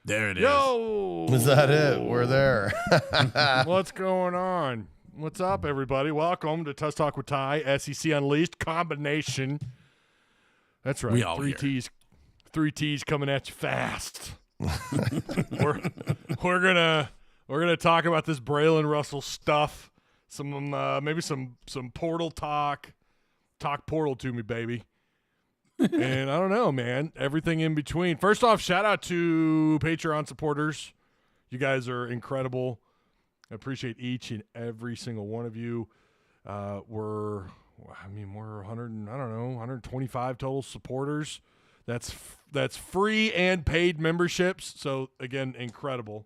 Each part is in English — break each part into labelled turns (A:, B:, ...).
A: There it is.
B: Yo!
C: Is that it? We're there.
B: What's going on? What's up, everybody? Welcome to Tusk Talk with Ty, SEC Unleashed combination. That's right.
A: We all
B: three
A: here.
B: T's. 3 T's coming at you fast. we're gonna talk about this Braylen Russell stuff. Some maybe some portal talk. Talk portal to me, baby. And I don't know, man. Everything in between. First off, shout out to Patreon supporters. You guys are incredible. I appreciate each and every single one of you. We're 125 total supporters. That's free and paid memberships. So again, incredible.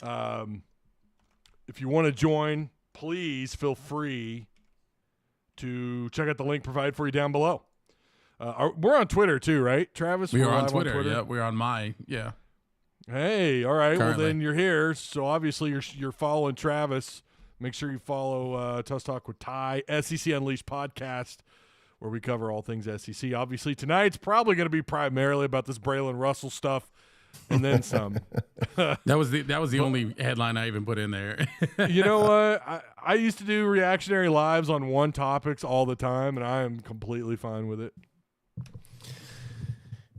B: If you want to join, please feel free to check out the link provided for you down below. We're on Twitter too, right, Travis?
A: We
B: We're
A: are on
B: live
A: Twitter. Yeah, we're on Yeah.
B: Hey, all right.
A: Currently.
B: Well, then you're here. So obviously you're following Travis. Make sure you follow Tusk Talk with Ty, SEC Unleashed podcast, where we cover all things SEC. Obviously, tonight's probably going to be primarily about this Braylen Russell stuff, and then some.
A: That was the only headline I even put in there.
B: You know what? I used to do reactionary lives on one topics all the time, and I am completely fine with it.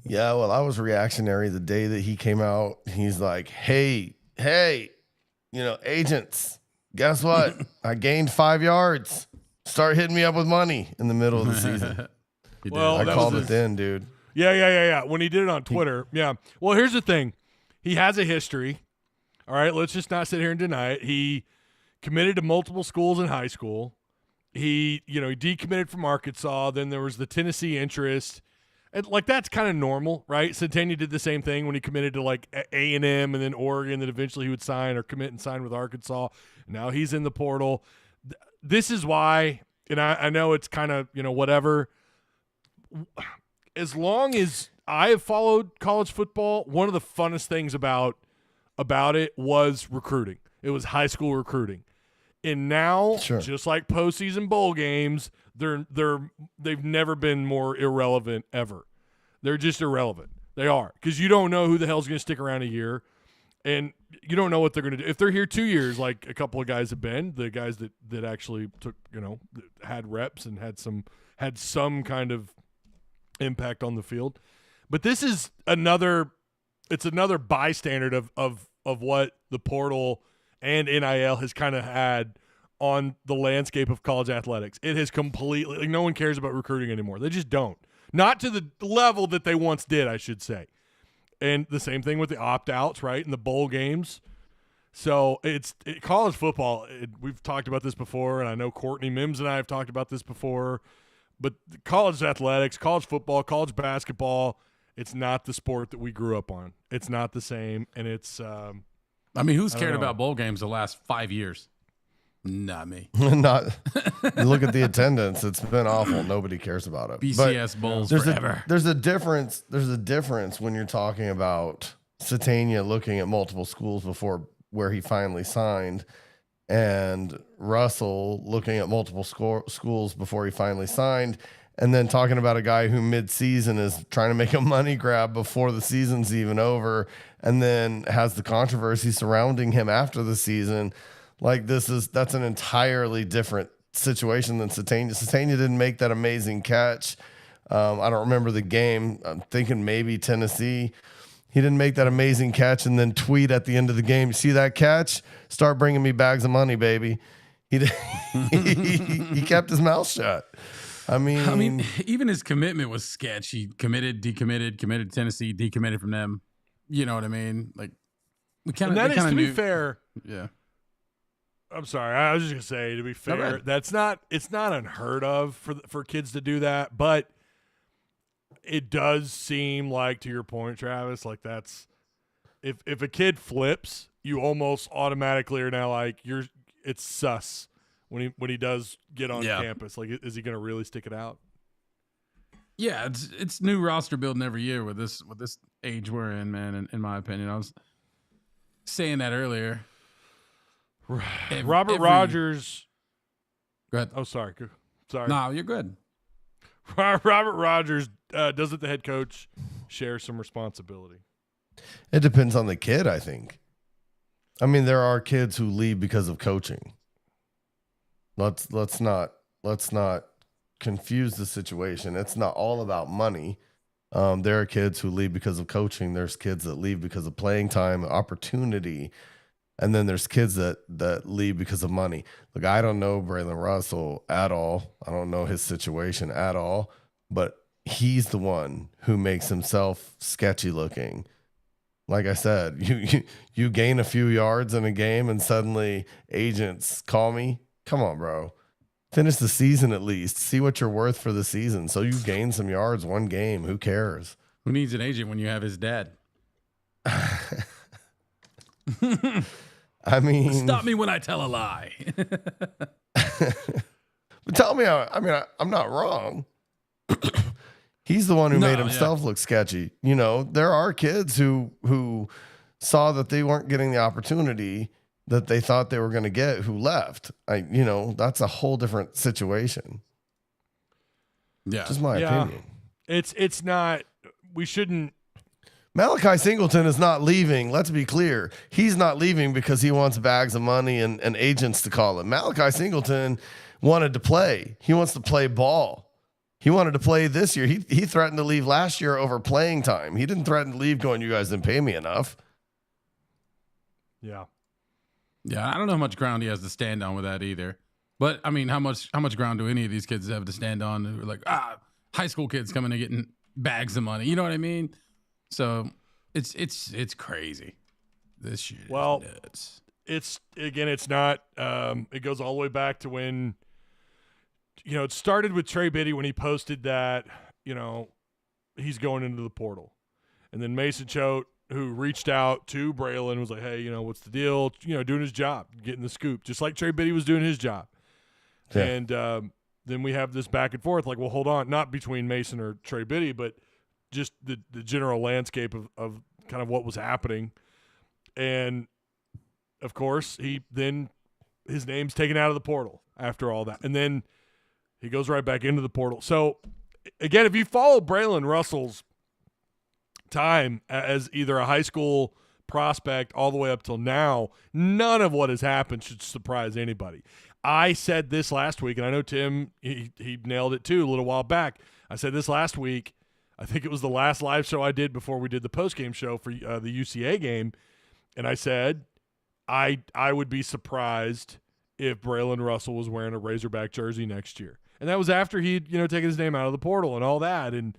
C: Yeah, well, I was reactionary the day that he came out. He's like, hey, agents, guess what? I gained 5 yards. Start hitting me up with money in the middle of the season.
B: Well,
C: I called it then, dude.
B: Yeah. When he did it on Twitter. Yeah. Well, here's the thing. He has a history. All right. Let's just not sit here and deny it. He committed to multiple schools in high school. He decommitted from Arkansas. Then there was the Tennessee interest. And that's kind of normal, right? Centennial did the same thing when he committed to A&M and then Oregon. Then eventually he would sign or commit and sign with Arkansas. Now he's in the portal. This is why, and I know it's kind of, whatever. As long as I have followed college football, one of the funnest things about it was recruiting. It was high school recruiting. And now,
C: Sure.
B: Just like postseason bowl games, they've never been more irrelevant ever. They're just irrelevant. They are, because you don't know who the hell's going to stick around a year, and you don't know what they're going to do. If they're here 2 years, like a couple of guys have been, the guys that actually took, had reps and had some kind of impact on the field. But this is another bystander of what the portal and NIL has kind of had on the landscape of college athletics. It has completely, no one cares about recruiting anymore. They just don't. Not to the level that they once did, I should say. And the same thing with the opt-outs, right, and the bowl games. So college football, we've talked about this before, and I know Courtney Mims and I have talked about this before, but college athletics, college football, college basketball, it's not the sport that we grew up on. It's not the same, and it's
A: who's cared about bowl games the last 5 years? Not me.
C: Not look at the attendance. It's been awful. Nobody cares about it.
A: BCS bowls forever.
C: There's a difference. There's a difference when you're talking about Satania looking at multiple schools before where he finally signed, and Russell looking at multiple schools before he finally signed, and then talking about a guy who mid-season is trying to make a money grab before the season's even over, and then has the controversy surrounding him after the season. That's an entirely different situation than Satania. Satania didn't make that amazing catch. I don't remember the game. I'm thinking maybe Tennessee. He didn't make that amazing catch and then tweet at the end of the game, "See that catch? Start bringing me bags of money, baby." He kept his mouth shut. I mean,
A: even his commitment was sketch. He committed to Tennessee, decommitted from them. You know what I mean? We kind of.
B: To be fair,
A: yeah.
B: I'm sorry. I was just gonna say, to be fair, it's not unheard of for kids to do that, but it does seem like, to your point, Travis, that's if a kid flips, you almost automatically are now it's sus when he does get on campus. Is he gonna really stick it out?
A: Yeah, it's new roster building every year with this age we're in, man. In my opinion, I was saying that earlier.
B: Robert Rogers.
A: Go ahead.
B: Oh, sorry.
A: No, you're good.
B: Robert Rogers doesn't the head coach share some responsibility?
C: It depends on the kid, I think. I mean, there are kids who leave because of coaching. Let's not confuse the situation. It's not all about money. There are kids who leave because of coaching. There's kids that leave because of playing time, opportunity. And then there's kids that leave because of money. Look, I don't know Braylen Russell at all. I don't know his situation at all. But he's the one who makes himself sketchy looking. Like I said, you gain a few yards in a game and suddenly agents call me. Come on, bro. Finish the season at least. See what you're worth for the season. So you gain some yards one game. Who cares?
A: Who needs an agent when you have his dad?
C: I mean,
A: stop me when I tell a lie.
C: But tell me, I'm not wrong. He's the one who made himself look sketchy. You know, there are kids who saw that they weren't getting the opportunity that they thought they were going to get who left. That's a whole different situation.
A: Yeah.
C: Just my opinion.
B: It's not, we shouldn't.
C: Malachi Singleton is not leaving. Let's be clear. He's not leaving because he wants bags of money and agents to call him. Malachi Singleton wanted to play. He wants to play ball. He wanted to play this year. He threatened to leave last year over playing time. He didn't threaten to leave going, you guys didn't pay me enough.
B: Yeah.
A: Yeah, I don't know how much ground he has to stand on with that either. But, I mean, how much ground do any of these kids have to stand on who are like, high school kids coming and getting bags of money? You know what I mean? So it's crazy. This shit is nuts.
B: It's not it goes all the way back to when it started with Trey Biddy when he posted that, he's going into the portal. And then Mason Choate, who reached out to Braylen, was like, hey, what's the deal? Doing his job, getting the scoop, just like Trey Biddy was doing his job. Yeah. And then we have this back and forth, like, well, hold on, not between Mason or Trey Biddy, but just the general landscape of kind of what was happening. And, of course, his name's taken out of the portal after all that. And then he goes right back into the portal. So, again, if you follow Braylen Russell's time as either a high school prospect all the way up till now, none of what has happened should surprise anybody. I said this last week, and I know Tim, he nailed it too a little while back. I said this last week. I think it was the last live show I did before we did the postgame show for the UCA game. And I said I would be surprised if Braylen Russell was wearing a Razorback jersey next year. And that was after he'd, taken his name out of the portal and all that. And,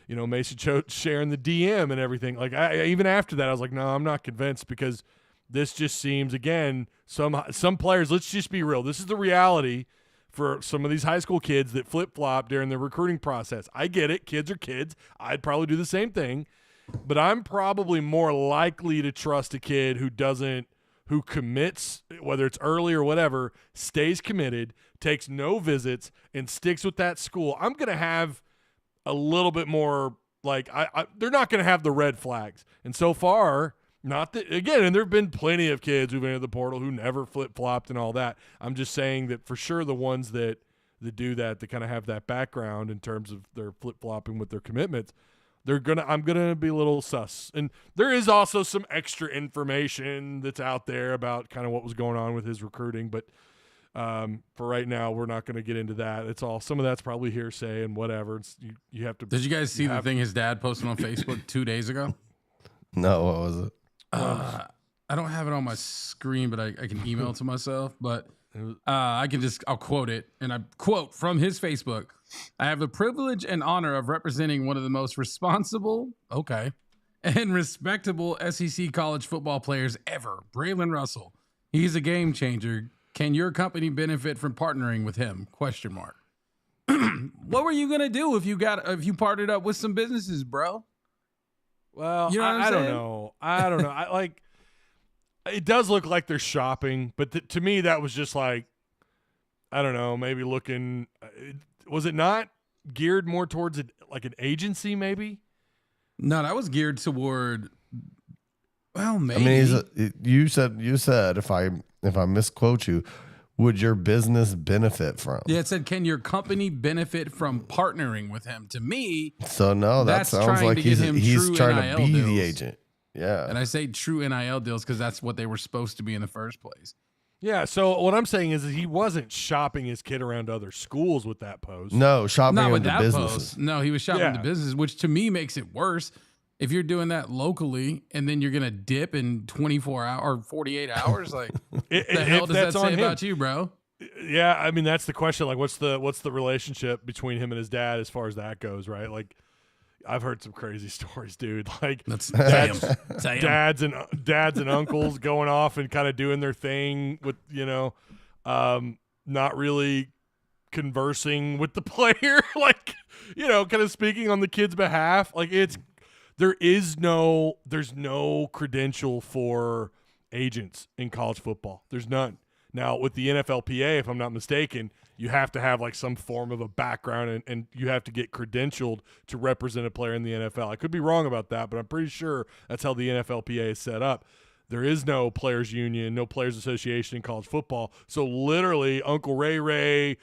B: Mason Choate sharing the DM and everything. Like, even after that, I was like, no, I'm not convinced, because this just seems, again, some players, let's just be real. This is the reality for some of these high school kids that flip-flop during the recruiting process. I get it. Kids are kids. I'd probably do the same thing. But I'm probably more likely to trust a kid who commits, whether it's early or whatever, stays committed, takes no visits, and sticks with that school. I'm going to have a little bit more, like, they're not going to have the red flags. And so far, not that, again, and there have been plenty of kids who've entered the portal who never flip-flopped and all that. I'm just saying that for sure the ones that do that kind of have that background in terms of their flip-flopping with their commitments, I'm gonna be a little sus. And there is also some extra information that's out there about kind of what was going on with his recruiting, but for right now, we're not going to get into that. It's all, some of that's probably hearsay and whatever. You have to.
A: Did you guys see the thing his dad posted on Facebook 2 days ago?
C: No, what was it?
A: I don't have it on my screen, but I can email it to myself. But I'll quote it. And I quote from his Facebook: I have the privilege and honor of representing one of the most responsible, and respectable SEC college football players ever, Braylen Russell. He's a game changer. Can your company benefit from partnering with him? ? What were you gonna do if you partnered up with some businesses, bro?
B: Well, I don't know. It does look like they're shopping, but to me, that was just like, I don't know, maybe looking. Was it not geared more towards like an agency, maybe?
A: No, that was geared toward. Well, maybe.
C: I mean, you said if I misquote you, would your business benefit from?
A: Yeah, it said, can your company benefit from partnering with him? To me,
C: so no, that sounds like he's trying to be the agent. Yeah.
A: And I say true NIL deals because that's what they were supposed to be in the first place.
B: Yeah, so what I'm saying is that he wasn't shopping his kid around other schools with that post.
C: No, shopping
A: Not with
C: into
A: that
C: businesses.
A: post. No, he was shopping
B: Yeah.
A: to businesses, which to me makes it worse. If you're doing that locally and then you're gonna dip in 24 hours or 48 hours, like the hell does that say about you, bro?
B: Yeah, I mean that's the question. Like, what's the relationship between him and his dad as far as that goes, right? Like, I've heard some crazy stories, dude. Like dads and uncles going off and kind of doing their thing with, not really conversing with the player, like, kind of speaking on the kid's behalf. Like, there's no credential for agents in college football. There's none. Now, with the NFLPA, if I'm not mistaken, you have to have like some form of a background and you have to get credentialed to represent a player in the NFL. I could be wrong about that, but I'm pretty sure that's how the NFLPA is set up. There is no players union, no players association in college football. So literally Uncle Ray,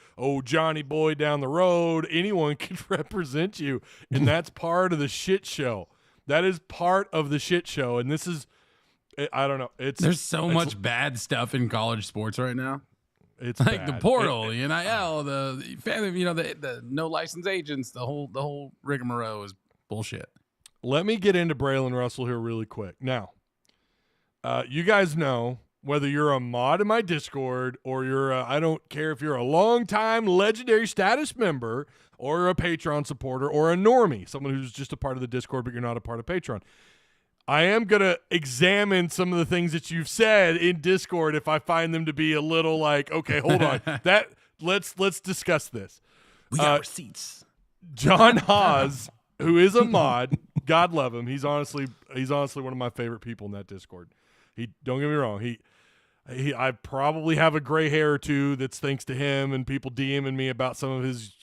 B: Johnny Boy down the road, anyone can represent you. And that's part of the shit show. That is part of the shit show. And this is, I don't know.
A: There's so much bad stuff in college sports right now.
B: It's
A: like
B: bad.
A: The portal, the NIL, the family, the no licensed agents, the whole rigmarole is bullshit.
B: Let me get into Braylen Russell here really quick. Now, you guys know whether you're a mod in my Discord or I don't care if you're a longtime legendary status member or a Patreon supporter or a normie, someone who's just a part of the Discord but you're not a part of Patreon. I am going to examine some of the things that you've said in Discord if I find them to be a little like, okay, hold on. Let's discuss this.
A: We got receipts.
B: John Haas, who is a mod, God love him. He's honestly one of my favorite people in that Discord. Don't get me wrong. I probably have a gray hair or two that's thanks to him and people DMing me about some of his,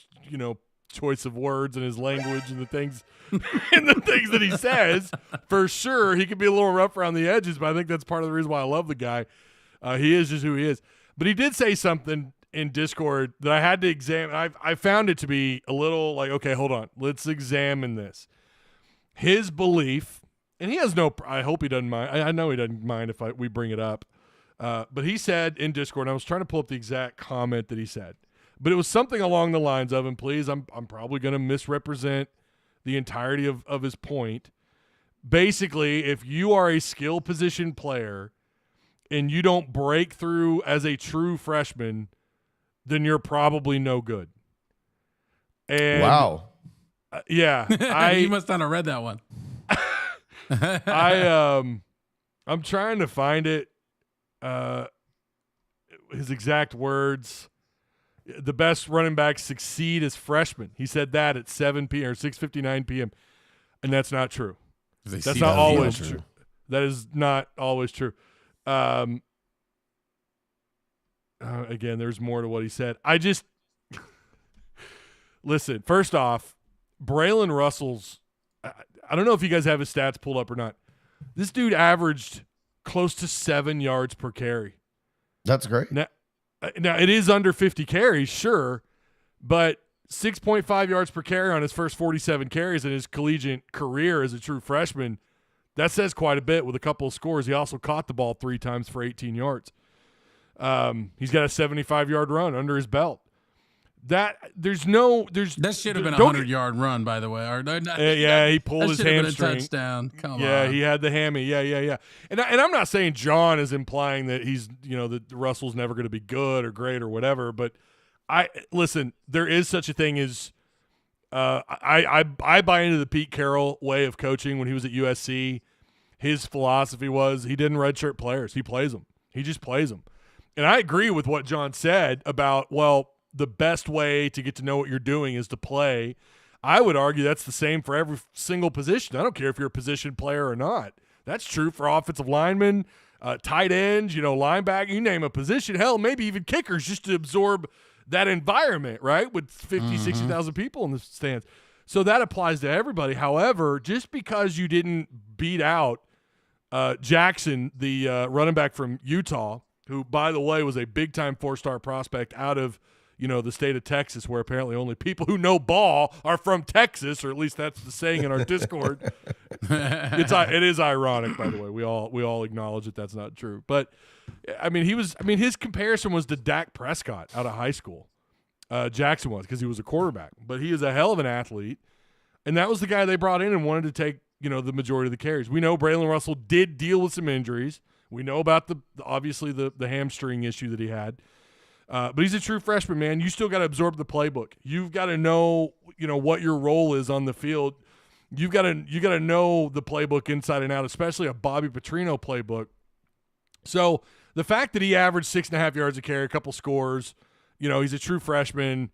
B: choice of words and his language and the things that he says. For sure, he can be a little rough around the edges, but I think that's part of the reason why I love the guy. He is just who he is. But he did say something in Discord that I had to examine. I found it to be a little like, okay, hold on. Let's examine this. His belief, and he has I hope he doesn't mind. I know he doesn't mind if we bring it up. But he said in Discord, and I was trying to pull up the exact comment that he said, but it was something along the lines of, and please, I'm probably going to misrepresent the entirety of his point. Basically, if you are a skill position player and you don't break through as a true freshman, then you're probably no good. And
C: wow.
B: Yeah.
A: You must not have read that one.
B: I'm trying to find it. His exact words. The best running backs succeed as freshmen. He said that at 7 p.m. or 6:59 p.m. And that's not true. That's not always true. That is not always true. Again, there's more to what he said. Listen, first off, Braylen Russell's, I don't know if you guys have his stats pulled up or not. This dude averaged close to 7 yards per carry.
C: That's great.
B: Now, it is under 50 carries, sure, but 6.5 yards per carry on his first 47 carries in his collegiate career as a true freshman, that says quite a bit with a couple of scores. He also caught the ball 3 times for 18 yards. He's got a 75-yard run under his belt. That should have been a 100-yard run, by the way. Yeah, he pulled his hamstring.
A: Been a touchdown. Come on.
B: Yeah, he had the hammy. Yeah. And I'm not saying John is implying that he's, that Russell's never going to be good or great or whatever. But listen, there is such a thing as I buy into the Pete Carroll way of coaching when he was at USC. His philosophy was he didn't redshirt players. He plays them. He just plays them. And I agree with what John said about, the best way to get to know what you're doing is to play. I would argue that's the same for every single position. I don't care if you're a position player or not. That's true for offensive linemen, tight ends, linebacker, you name a position. Hell, maybe even kickers just to absorb that environment, right, with 50, 60,000 people in the stands. So that applies to everybody. However, just because you didn't beat out Jackson, the running back from Utah, who, by the way, was a big-time 4-star prospect out of the state of Texas, where apparently only people who know ball are from Texas, or at least that's the saying in our Discord. It is ironic, by the way. We all acknowledge that that's not true. But his comparison was to Dak Prescott out of high school. Jackson was, because he was a quarterback, but he is a hell of an athlete, and that was the guy they brought in and wanted to take the majority of the carries. We know Braylen Russell did deal with some injuries. We know about obviously the hamstring issue that he had. But he's a true freshman, man. You still got to absorb the playbook. You've got to know, what your role is on the field. You got to know the playbook inside and out, especially a Bobby Petrino playbook. So the fact that he averaged 6.5 yards a carry, a couple scores, he's a true freshman.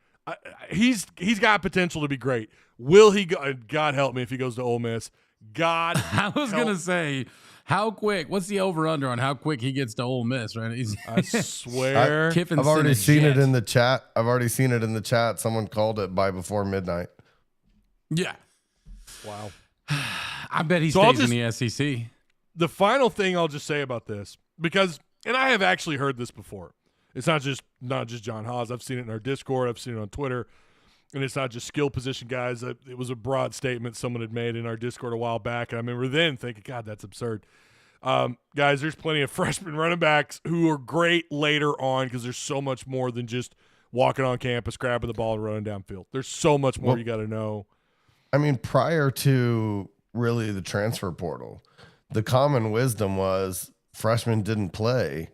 B: He's got potential to be great. Will he go? God help me if he goes to Ole Miss. God,
A: I was gonna say. How quick? What's the over/under on how quick he gets to Ole Miss? Right?
B: I swear,
C: I've already seen it in the chat. Someone called it by before midnight.
A: Yeah.
B: Wow.
A: I bet he stays in the SEC.
B: The final thing I'll just say about this, because, and I have actually heard this before. It's not just John Haas. I've seen it in our Discord. I've seen it on Twitter. And it's not just skill position guys. It was a broad statement someone had made in our Discord a while back. And I remember then thinking, God, that's absurd. Guys, there's plenty of freshman running backs who are great later on, because there's so much more than just walking on campus, grabbing the ball, and running downfield. There's so much more you got to know.
C: I mean, prior to really the transfer portal, the common wisdom was freshmen didn't play.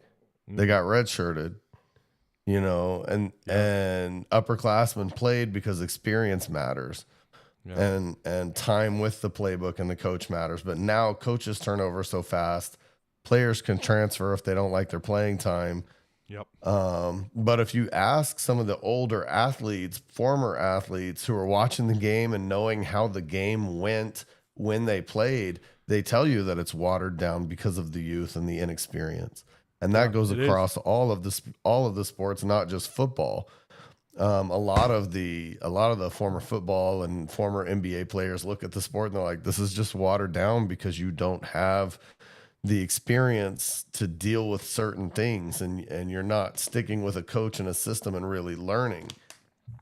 C: They got redshirted. And upperclassmen played because experience matters, and time with the playbook and the coach matters. But now coaches turn over so fast, players can transfer if they don't like their playing time.
B: Yep.
C: But if you ask some of the older athletes, former athletes who are watching the game and knowing how the game went when they played, they tell you that it's watered down because of the youth and the inexperience. And that goes across all of the sports, not just football. A lot of the former football and former NBA players look at the sport and they're like, this is just watered down because you don't have the experience to deal with certain things, and you're not sticking with a coach and a system and really learning.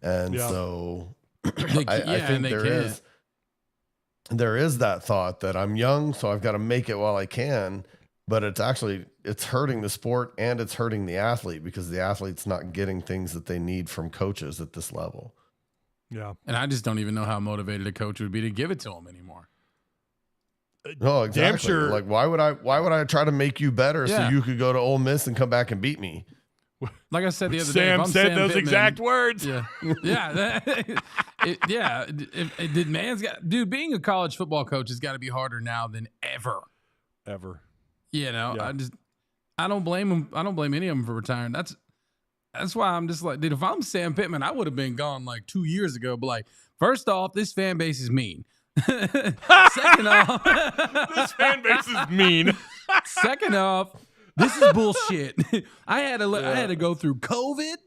C: And so I think there is that thought that I'm young, so I've got to make it while I can. But it's hurting the sport and it's hurting the athlete, because the athlete's not getting things that they need from coaches at this level.
B: Yeah.
A: And I just don't even know how motivated a coach would be to give it to him anymore.
C: No, exactly.
B: Damn sure.
C: Like, why would I try to make you better so you could go to Ole Miss and come back and beat me?
A: Like I said the other
B: day,
A: Sam
B: said those
A: Pittman,
B: exact words.
A: Yeah, dude. Being a college football coach has got to be harder now than ever. I don't blame him. I don't blame any of them for retiring. That's why I'm just like, dude, if I'm Sam Pittman, I would have been gone like 2 years ago. But like, first off, this fan base is mean. Second off,
B: this fan base is mean.
A: Second off, this is bullshit. I had to go through COVID.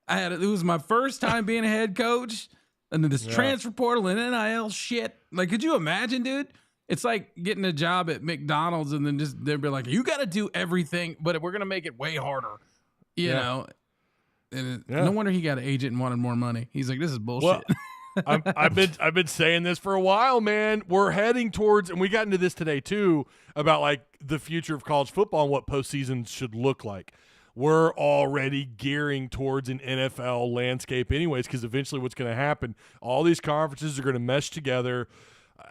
A: It was my first time being a head coach, and then this transfer portal and NIL shit. Like, could you imagine, dude? It's like getting a job at McDonald's and then they'll be like, you got to do everything, but we're going to make it way harder, you know? And no wonder he got an agent and wanted more money. He's like, this is bullshit.
B: Well, I've been saying this for a while, man. We're heading towards, and we got into this today too, about like the future of college football and what postseason should look like. We're already gearing towards an NFL landscape anyways, because eventually what's going to happen, all these conferences are going to mesh together.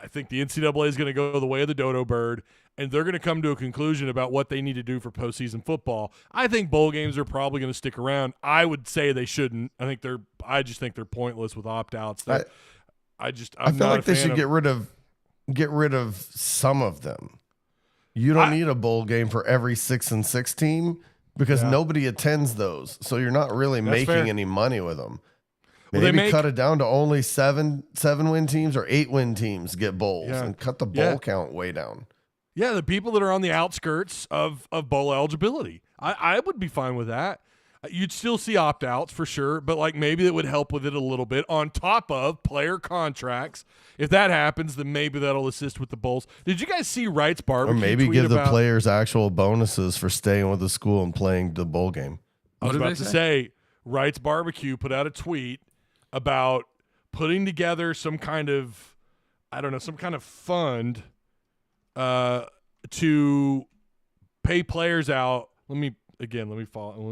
B: I think the NCAA is going to go the way of the dodo bird, and they're going to come to a conclusion about what they need to do for postseason football. I think bowl games are probably going to stick around. I would say they shouldn't. I just think they're pointless with opt-outs. I
C: feel like they should get rid of some of them. You don't need a bowl game for every 6-6 team, because nobody attends those. So you're not really making any money with them. Maybe cut it down to only 7-win teams or 8-win teams get bowls, and cut the bowl count way down.
B: Yeah, the people that are on the outskirts of bowl eligibility. I would be fine with that. You'd still see opt-outs for sure, but like maybe it would help with it a little bit on top of player contracts. If that happens, then maybe that'll assist with the bowls. Did you guys see Wright's barbecue?
C: Or maybe give the players actual bonuses for staying with the school and playing the bowl game.
B: I was about to say, Wrights Barbecue put out a tweet about putting together some kind of, I don't know, some kind of fund to pay players out. Let me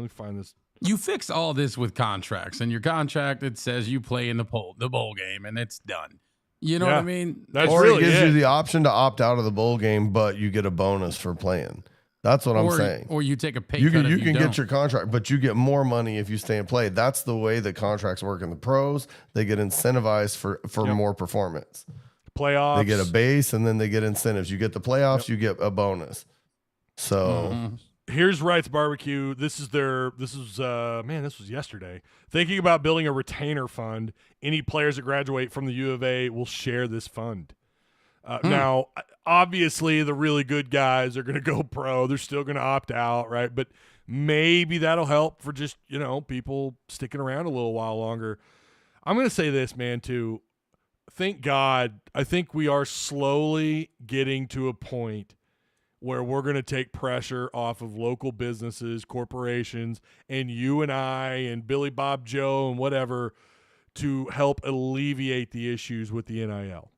B: find this.
A: You fix all this with contracts, and your contract, it says you play in the bowl game, and it's done. You know what I mean?
C: Or it gives you the option to opt out of the bowl game, but you get a bonus for playing. That's what I'm saying.
A: Or you take a pay
C: cut.
A: You
C: can get your contract, but you get more money if you stay and play. That's the way that contracts work in the pros. They get incentivized for more performance.
B: Playoffs.
C: They get a base, and then they get incentives. You get the playoffs, you get a bonus. So
B: here's Wright's Barbecue. This was yesterday. Thinking about building a retainer fund. Any players that graduate from the U of A will share this fund. Now, obviously, the really good guys are going to go pro. They're still going to opt out, right? But maybe that'll help for just, people sticking around a little while longer. I'm going to say this, man, too. Thank God, I think we are slowly getting to a point where we're going to take pressure off of local businesses, corporations, and you and I and Billy Bob Joe and whatever to help alleviate the issues with the NIL.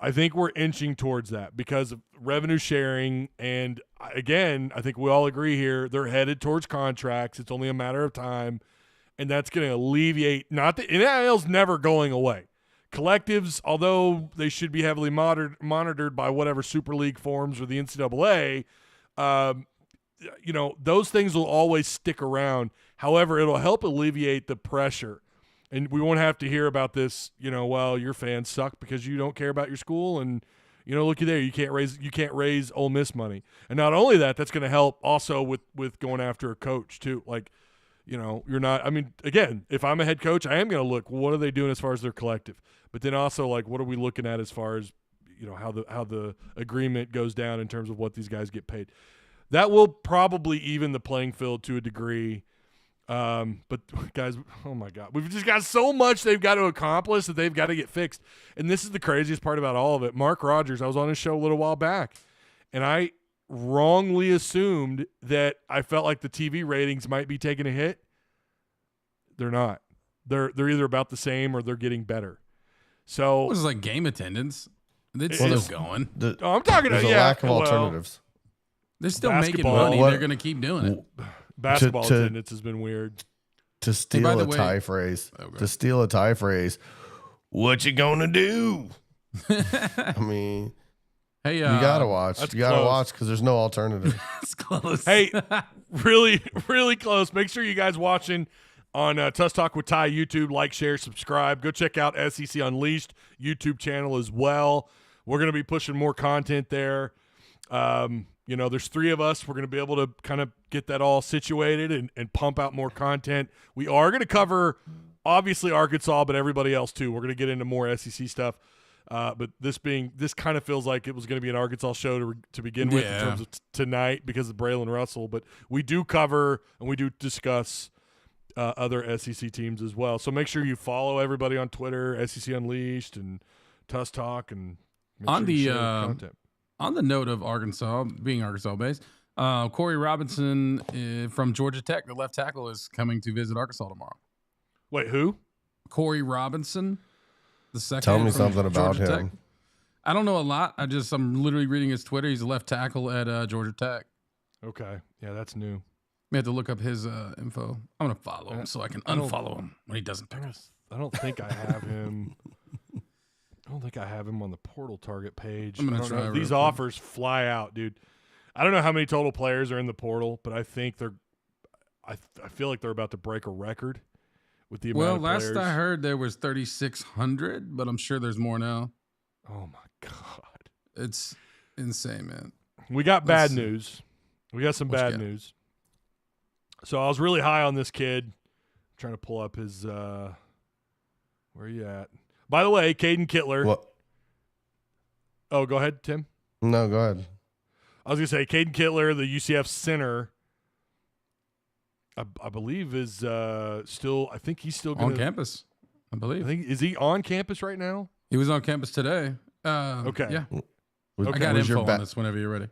B: I think we're inching towards that because of revenue sharing. And again, I think we all agree here, they're headed towards contracts. It's only a matter of time. And that's going to alleviate, not the NIL's never going away. Collectives, although they should be heavily monitored by whatever Super League forms or the NCAA, those things will always stick around. However, it'll help alleviate the pressure. And we won't have to hear about this, well, your fans suck because you don't care about your school, and looky there, you can't raise Ole Miss money. And not only that, that's going to help also with going after a coach too. Like, you're not. I mean, again, if I'm a head coach, I am going to look. What are they doing as far as their collective? But then also, like, what are we looking at as far as how the agreement goes down in terms of what these guys get paid? That will probably even the playing field to a degree. But guys, oh my God, we've just got so much they've got to accomplish that they've got to get fixed. And this is the craziest part about all of it. Mark Rogers, I was on his show a little while back, and I wrongly assumed that I felt like the TV ratings might be taking a hit. They're not. They're either about the same or they're getting better. So
A: it was like game attendance. It's still going.
B: I'm talking about
C: lack of alternatives.
A: They're still making money. They're going to keep doing it.
B: Basketball attendance has been weird.
C: To steal a tie phrase. What you gonna do? I mean,
A: hey,
C: you gotta watch. You gotta watch because there's no alternative.
A: It's close.
B: Hey, really, really close. Make sure you guys watching on Tusk Talk with Ty YouTube. Like, share, subscribe. Go check out SEC Unleashed YouTube channel as well. We're gonna be pushing more content there. There's 3 of us. We're going to be able to kind of get that all situated and pump out more content. We are going to cover, obviously, Arkansas, but everybody else too. We're going to get into more SEC stuff. But this kind of feels like it was going to be an Arkansas show to begin with in terms of tonight because of Braylen Russell. But we do cover and we do discuss other SEC teams as well. So make sure you follow everybody on Twitter, SEC Unleashed and Tusk Talk, and
A: on the content. On the note of Arkansas, being Arkansas-based, Corey Robinson from Georgia Tech, the left tackle, is coming to visit Arkansas tomorrow.
B: Wait, who?
A: Corey Robinson, the second.
C: Tell me something about him.
A: Tech. I don't know a lot. I'm literally reading his Twitter. He's a left tackle at Georgia Tech.
B: Okay. Yeah, that's new.
A: We have to look up his info. I'm going to follow him so I can unfollow him when he doesn't pick us.
B: I don't think I have him. I don't think I have him on the portal target page.
A: I'm gonna try.
B: These offers fly out, dude. I don't know how many total players are in the portal, but I think I feel like they're about to break a record with the amount of players.
A: Last I heard there was 3,600, but I'm sure there's more now.
B: Oh my God,
A: it's insane, man.
B: We got bad news. We got some bad news. So I was really high on this kid. I'm trying to pull up his. Where are you at? By the way, Caden Kittler.
C: What?
B: Oh, go ahead, Tim.
C: No, go ahead.
B: I was going to say, Caden Kittler, the UCF center, I believe is still – I think he's still going
A: on campus, I believe.
B: Is he on campus right now?
A: He was on campus today.
B: Okay.
A: Yeah.
C: Okay.
A: I got info on this whenever you're ready.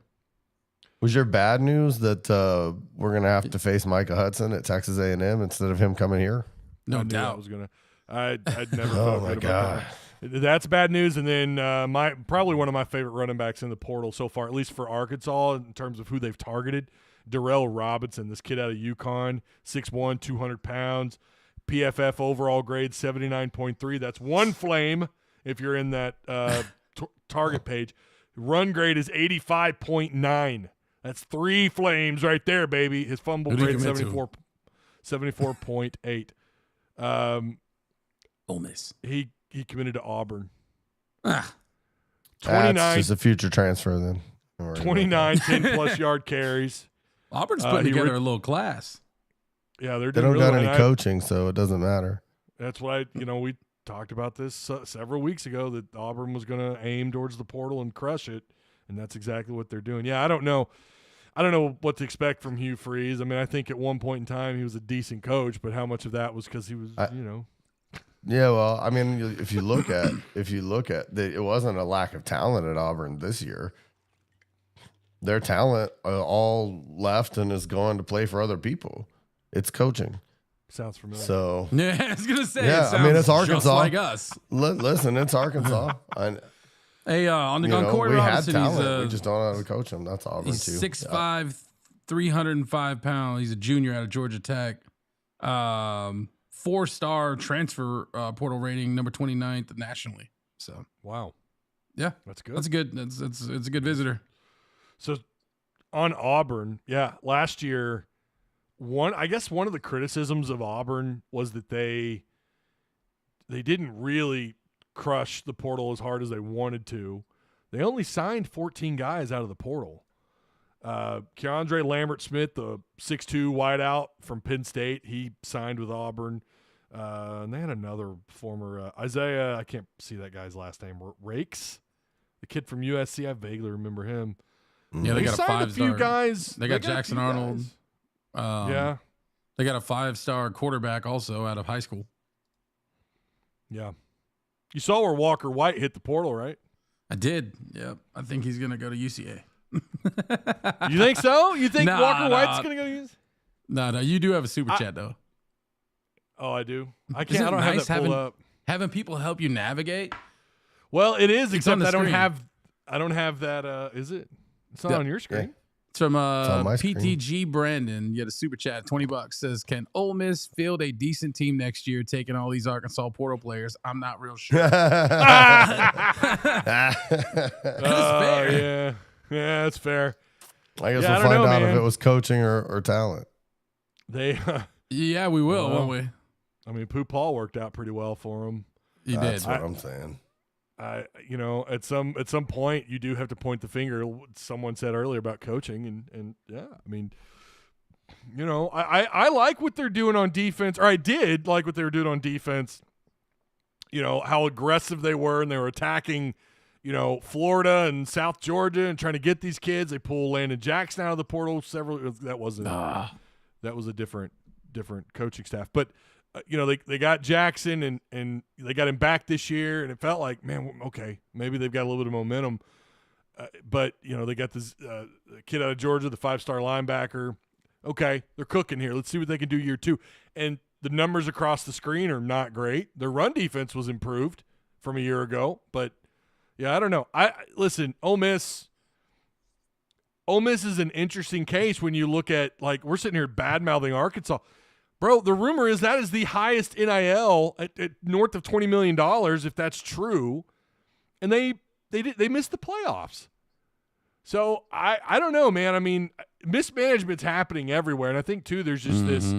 C: Was your bad news that we're gonna have to face Micah Hudson at Texas A&M instead of him coming here?
A: No
B: I knew
A: doubt.
B: I was gonna. I'd never.
C: Oh
B: felt
C: my
B: good
C: God.
B: about that. That's bad news. And then probably one of my favorite running backs in the portal so far, at least for Arkansas in terms of who they've targeted, Darrell Robinson, this kid out of UConn, 6'1", 200 pounds, PFF overall grade 79.3. That's one flame if you're in that target page. Run grade is 85.9. That's 3 flames right there, baby. His fumble grade 74.8.
A: Ole Miss.
B: He committed to Auburn.
C: 29.
B: 29,
C: That's just a future transfer then.
B: 29 10-plus yard carries.
A: Auburn's putting together a little class.
B: Yeah, they're
C: They
B: doing
C: don't
B: really
C: got
B: well.
C: any coaching, so it doesn't matter.
B: That's why, we talked about this several weeks ago that Auburn was going to aim towards the portal and crush it, and that's exactly what they're doing. Yeah, I don't know what to expect from Hugh Freeze. I mean, I think at one point in time he was a decent coach, but how much of that was because he was,
C: Yeah, well, I mean, if you look at it wasn't a lack of talent at Auburn this year. Their talent all left and is going to play for other people. It's coaching.
B: Sounds familiar.
C: So
A: Yeah, I was gonna say.
C: yeah,
A: it
C: I mean
A: sounds
C: it's Arkansas.
A: just like us.
C: Listen, it's Arkansas.
A: Hey, on Corey
C: we had
A: Robinson,
C: talent. We
A: he's
C: just don't know how to coach him. That's Auburn
A: he's
C: too.
A: 6'5", 305 pounds. He's a junior out of Georgia Tech. 4-star transfer portal rating, number 29th nationally. So
B: wow,
A: yeah,
B: that's good.
A: That's good. It's a good visitor.
B: So on Auburn, yeah, last year, one of the criticisms of Auburn was that they didn't really crush the portal as hard as they wanted to. They only signed 14 guys out of the portal. Keandre Lambert-Smith, the 6'2" wideout from Penn State, he signed with Auburn. And they had another former Isaiah, I can't see that guy's last name, Rakes, the kid from USC. I vaguely remember him.
A: Yeah, they got a 5-star.
B: A few guys.
A: They got Jackson Arnold.
B: Yeah.
A: They got a 5-star quarterback also out of high school.
B: Yeah. You saw where Walker White hit the portal, right?
A: I did. Yep. I think he's going to go to UCA.
B: You think so? You think Walker White's going to go to UCA?
A: No. You do have a super chat, though.
B: Oh, I do? I
A: Isn't
B: don't
A: nice
B: have that pulled up.
A: Having people help you navigate?
B: Well, it is, except I don't
A: screen.
B: have that. Is it? It's not on your screen.
C: Yeah.
A: It's from
C: my screen.
A: PTG Brandon. You had a super chat, $20. Says, can Ole Miss field a decent team next year taking all these Arkansas portal players? I'm not real sure. That's fair.
B: Yeah. Yeah, that's fair.
C: I guess
B: Yeah,
C: we'll
B: I don't
C: find
B: know,
C: out
B: man.
C: if it was coaching or talent.
B: They,
A: Yeah, we will,
B: Well,
A: won't we?
B: I mean, Pooh Paul worked out pretty well for him.
A: You
C: That's
A: did.
C: what I'm saying.
B: At some point you do have to point the finger. Someone said earlier about coaching, and yeah, I mean, I like what they're doing on defense, or I did like what they were doing on defense. How aggressive they were, and they were attacking, Florida and South Georgia and trying to get these kids. They pull Landon Jackson out of the portal. That was a different coaching staff, but. They got Jackson and they got him back this year, and it felt like, man, okay, maybe they've got a little bit of momentum. But they got this kid out of Georgia, the 5-star linebacker. Okay, they're cooking here. Let's see what they can do year 2. And the numbers across the screen are not great. Their run defense was improved from a year ago, but yeah, I don't know. Listen, Ole Miss is an interesting case when you look at, like, we're sitting here bad-mouthing Arkansas. Bro, the rumor is that is the highest NIL at north of $20 million, if that's true. And they missed the playoffs. So I don't know, man. I mean, mismanagement's happening everywhere. And I think, too, there's just this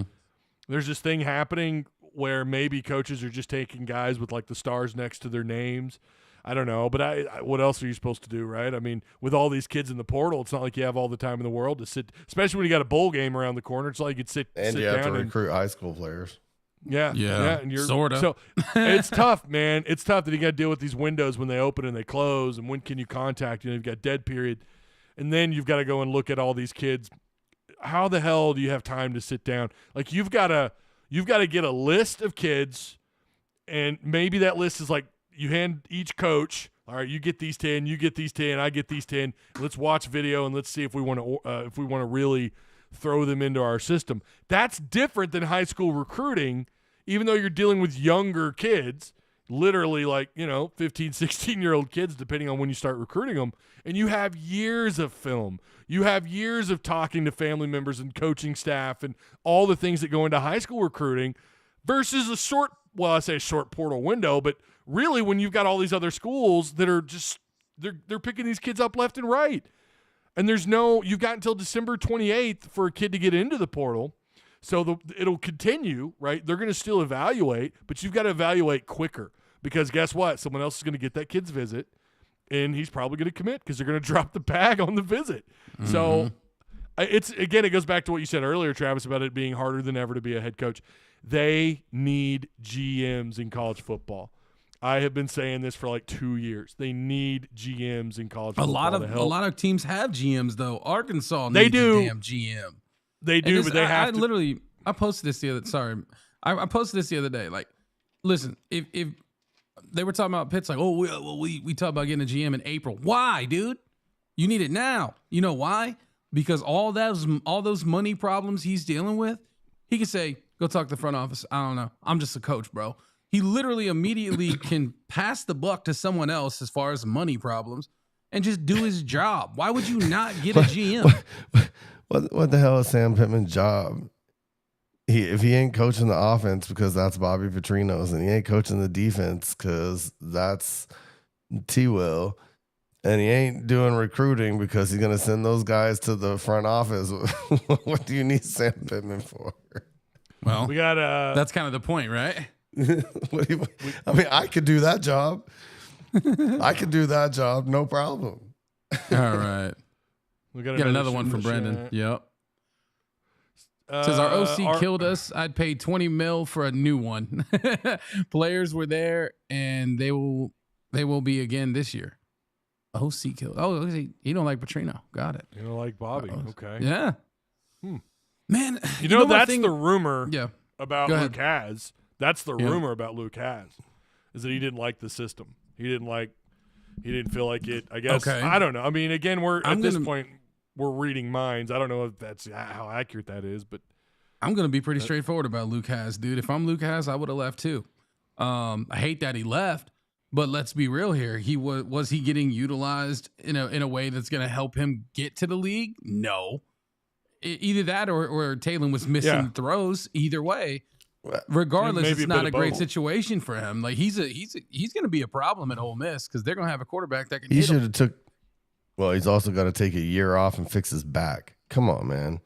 B: thing happening where maybe coaches are just taking guys with, like, the stars next to their names. I don't know, but what else are you supposed to do, right? I mean, with all these kids in the portal, it's not like you have all the time in the world to sit, especially when you got a bowl game around the corner. It's not like you could sit
C: And
B: sit
C: you have
B: down
C: to recruit high school players.
B: Yeah. And you're
A: sort of.
B: So it's tough, man. It's tough that you got to deal with these windows when they open and they close, and when can you contact? You've got dead period, and then you've got to go and look at all these kids. How the hell do you have time to sit down? Like, you've got to get a list of kids, and maybe that list is like, you hand each coach All right, you get these 10, you get these 10, I get these 10. Let's watch video and let's see if we want to really throw them into our system. That's different than high school recruiting, even though you're dealing with younger kids, literally 15, 16-year-old kids, depending on when you start recruiting them. And you have years of film. You have years of talking to family members and coaching staff and all the things that go into high school recruiting versus a short portal window, but really when you've got all these other schools that are just they're picking these kids up left and right. And you've got until December 28th for a kid to get into the portal. So it'll continue, right? They're going to still evaluate, but you've got to evaluate quicker because guess what? Someone else is going to get that kid's visit, and he's probably going to commit because they're going to drop the bag on the visit. Mm-hmm. So it goes back to what you said earlier, Travis, about it being harder than ever to be a head coach. They need GMs in college football. I have been saying this for 2 years. They need GMs in college football.
A: A lot of teams have GMs though. Arkansas needs a damn GM.
B: They do, but they have to.
A: I posted this the other. Sorry, I posted this the other day. Listen, if they were talking about Pitt's, we talk about getting a GM in April. Why, dude? You need it now. You know why? Because all those money problems he's dealing with, he could say, "Go talk to the front office." I don't know. I'm just a coach, bro. He literally immediately can pass the buck to someone else as far as money problems and just do his job. Why would you not get a GM?
C: What the hell is Sam Pittman's job? If he ain't coaching the offense because that's Bobby Petrino's, and he ain't coaching the defense because that's T-Will, and he ain't doing recruiting because he's going to send those guys to the front office, what do you need Sam Pittman for?
A: Well,
B: we got
A: that's kind of the point, right?
C: I could do that job. No problem.
A: All right.
B: We
A: got another one from Brandon. Yep. Says our OC killed us. I'd pay $20 million for a new one. Players were there, and they will be again this year. OC killed. Oh, he don't like Petrino. Got it.
B: You don't like Bobby. Okay.
A: Yeah. Man,
B: that's the rumor.
A: Yeah.
B: About Luke Has. That's the rumor about Luke Has, is that he didn't like the system. He didn't feel like it. I guess. Okay. I don't know. I mean, again, at this point we're reading minds. I don't know if that's how accurate that is, but
A: I'm gonna be pretty straightforward about Luke Has, dude. If I'm Luke Has, I would have left too. I hate that he left, but let's be real here. Was he getting utilized in a way that's gonna help him get to the league? No. Either that or Taylor was missing throws. Either way. Regardless, it's not a great situation for him. He's going to be a problem at Ole Miss because they're going to have a quarterback that can.
C: He should have took. Well, he's also got to take a year off and fix his back. Come on, man.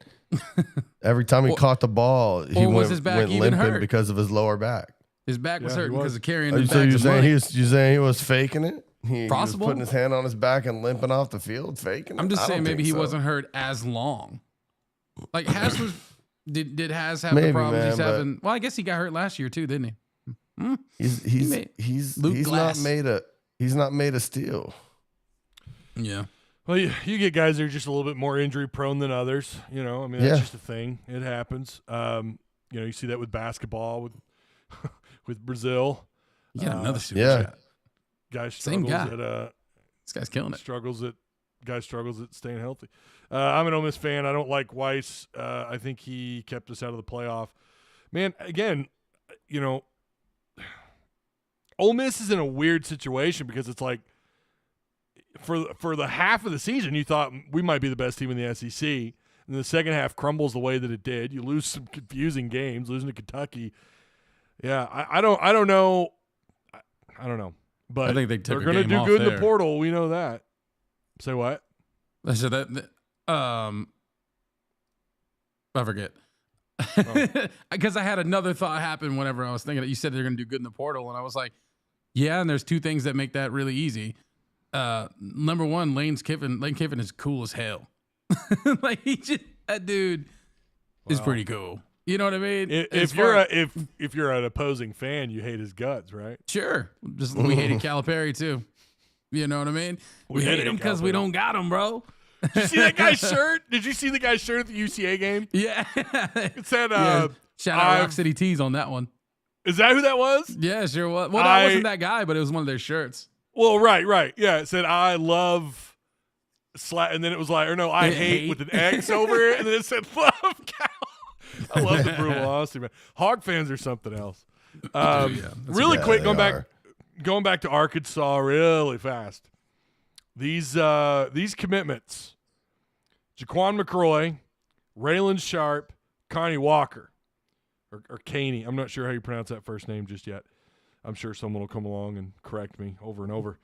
C: Every time he caught the ball, he went limping because of his lower back.
A: His back was hurting because of carrying the
C: back. So you're
A: saying
C: he was faking it? He
A: was
C: putting his hand on his back and limping off the field, faking it?
A: I'm just saying maybe he wasn't hurt as long. Has was. Did Has have the problems he's having? Well, I guess he got hurt last year too, didn't he?
C: He's not made of steel.
A: Yeah.
B: Well, you get guys that are just a little bit more injury prone than others. That's just a thing. It happens. You see that with basketball, with Brazil.
A: Yeah, another super chat.
B: Same guy.
A: This guy's killing it.
B: Struggles at staying healthy. I'm an Ole Miss fan. I don't like Weiss. I think he kept us out of the playoff. Man, again, Ole Miss is in a weird situation because it's for the half of the season you thought we might be the best team in the SEC, and the second half crumbles the way that it did. You lose some confusing games, losing to Kentucky. Yeah, I don't know. I don't know, but
A: I think they're
B: going to do good in the portal. We know that. Say what?
A: So I forget. Because I had another thought happen whenever I was thinking that you said they're going to do good in the portal, and I was like, yeah, and there's two things that make that really easy. Number one, Lane Kiffin is cool as hell. That dude is pretty cool. You know what I mean?
B: If you're an opposing fan, you hate his guts, right?
A: Sure. We hated Calipari too. You know what I mean? We hate him because we don't got him, bro.
B: Did you see that guy's shirt? Did you see the guy's shirt at the UCA game?
A: Yeah.
B: It said,
A: shout out Rock City Tees on that one.
B: Is that who that was?
A: Yeah, sure was. Well, that wasn't that guy, but it was one of their shirts.
B: Well, right. Yeah, it said I love and then it was like, or no, I hate with an X over it, and then it said love cow. I love the brutal honesty, man. Hog fans are something else. Really quick, going back to Arkansas really fast. These commitments: Jaquan McCroy, Raylan Sharp, Connie Walker, or Caney. I'm not sure how you pronounce that first name just yet. I'm sure someone will come along and correct me over and over.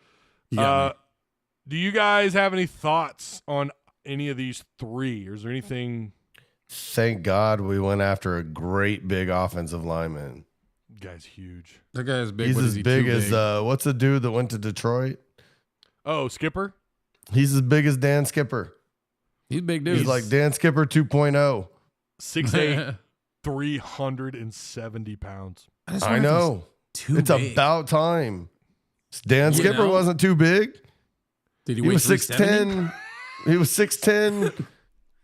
B: Do you guys have any thoughts on any of these three? Or is there anything?
C: Thank God we went after a great big offensive lineman.
B: Guy's huge.
A: That guy's big.
C: He's as big as what's the dude that went to Detroit?
B: Oh, Skipper?
C: He's as big as Dan Skipper.
A: He's a big dude.
C: He's like Dan Skipper 2.0.
B: 6'8", 370 pounds.
C: I know. It's
A: big.
C: About time. Dan Skipper wasn't too big.
A: Did
C: he was 6'10". He was 6'10".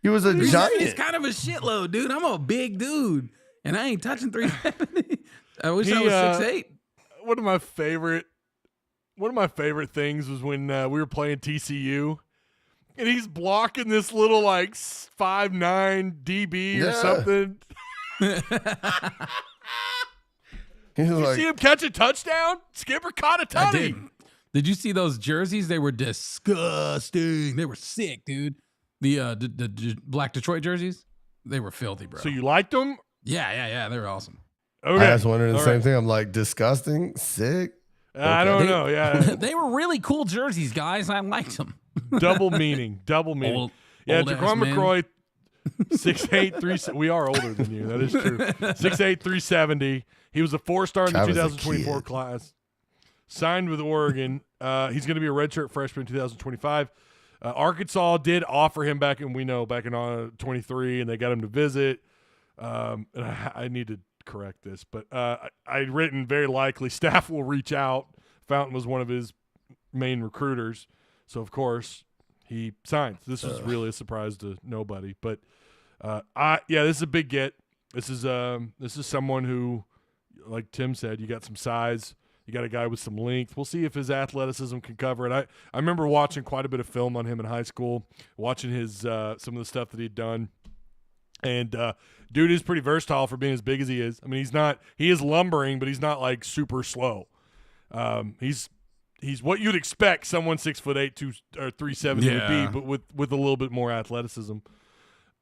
C: He was a giant.
A: He's kind of a shitload, dude. I'm a big dude, and I ain't touching 370. I wish I was 6'8".
B: One of my favorite things was when we were playing TCU, and he's blocking this little like 5'9" DB or something. You see him catch a touchdown? Skipper caught a tutty.
A: Did you see those jerseys? They were disgusting. They were sick, dude. The black Detroit jerseys, they were filthy, bro.
B: So you liked them?
A: Yeah. They were awesome.
C: Okay. I was wondering the same thing. I'm like, disgusting, sick.
B: I don't know. Yeah,
A: they were really cool jerseys, guys. I liked them.
B: Double meaning. Jaquan McCroy, 6'8", 370. We are older than you. That is true. 6'8", 370. He was a 4-star in the 2024 class. Signed with Oregon. He's going to be a redshirt freshman in 2025. Arkansas did offer him back in 23, and they got him to visit. And I need to correct this, but I'd written very likely staff will reach out. Fountain was one of his main recruiters, so of course he signed. This was really a surprise to nobody, but this is a big get. This is someone who, like Tim said, you got some size. You got a guy with some length. We'll see if his athleticism can cover it. I remember watching quite a bit of film on him in high school, watching his some of the stuff that he'd done. And dude is pretty versatile for being as big as he is. I mean, he is lumbering, but he's not like super slow. He's what you'd expect someone 6'8", 370 would be, but with a little bit more athleticism.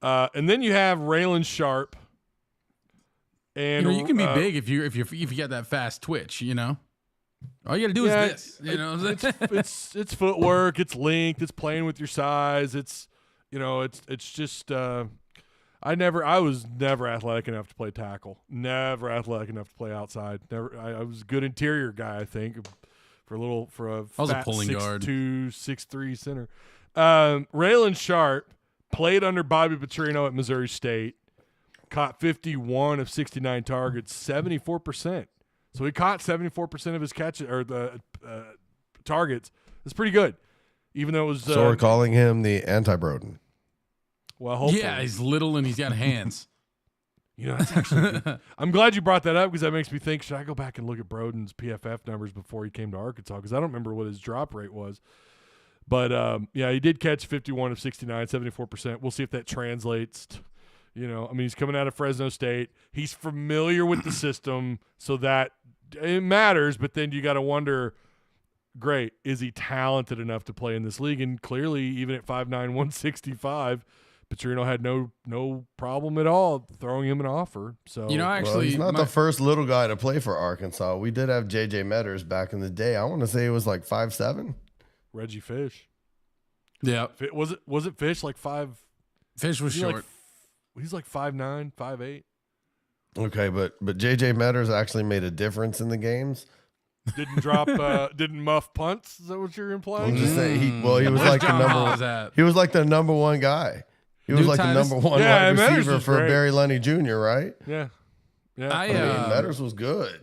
B: And then you have Raylan Sharp. And
A: you can be big if you get that fast twitch, All you got to do is this,
B: It's footwork, it's length, it's playing with your size. It's just I was never athletic enough to play tackle. Never athletic enough to play outside. Never. I was a good interior guy, I think, for a fat
A: pulling guard.
B: 6'2", 6'3" center. Raylan Sharp played under Bobby Petrino at Missouri State. Caught 51 of 69 targets, 74%. So he caught 74% of his catches or the targets. That's pretty good, even though it was.
C: So we're calling him the anti-Broden.
B: Well, hopefully.
A: Yeah, he's little and he's got hands.
B: That's actually good. I'm glad you brought that up because that makes me think, should I go back and look at Broden's PFF numbers before he came to Arkansas? Because I don't remember what his drop rate was. But, he did catch 51 of 69, 74%. We'll see if that translates he's coming out of Fresno State. He's familiar with the system, so that it matters. But then you got to wonder, great, is he talented enough to play in this league? And clearly, even at 5'9", 165, Petrino had no problem at all throwing him an offer. So
C: he's not the first little guy to play for Arkansas. We did have J.J. Metters back in the day. I want to say it was like 5'7". Reggie
B: Fish.
A: Yeah.
B: Was it Fish like 5?
A: Fish was short.
B: He's like 5'9", 5'8".
C: Okay, but J.J. Metters actually made a difference in the games.
B: Didn't drop, didn't muff punts. Is that what you're implying?
C: I'm just saying he was like the number one guy. He was like the number one wide receiver for Barry Lunny Jr., right?
B: Yeah.
C: Metters was good.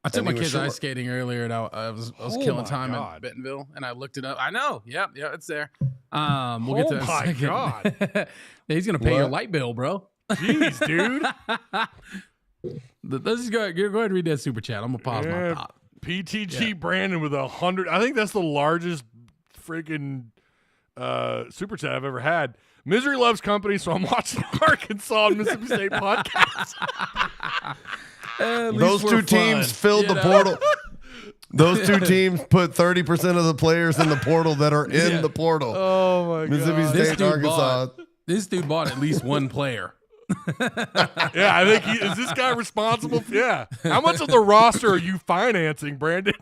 A: I took my kids ice skating earlier, and I was killing time in Bentonville, and I looked it up. I know. Yep, it's there. We'll get to that in a second.
B: God.
A: He's going to pay your light bill, bro.
B: Jeez, dude.
A: Let's just go ahead and read that super chat. I'm going to pause my pop.
B: PTG Brandon with 100. I think that's the largest freaking super chat I've ever had. Misery loves company, so I'm watching Arkansas and Mississippi State podcast.
C: Those two teams filled the portal. Those two teams put 30% of the players in the portal that are in the portal.
B: Oh my
C: Mississippi
B: God.
C: State, Arkansas.
A: This dude bought at least one player.
B: Yeah, I think is this guy responsible? Yeah. How much of the roster are you financing, Brandon?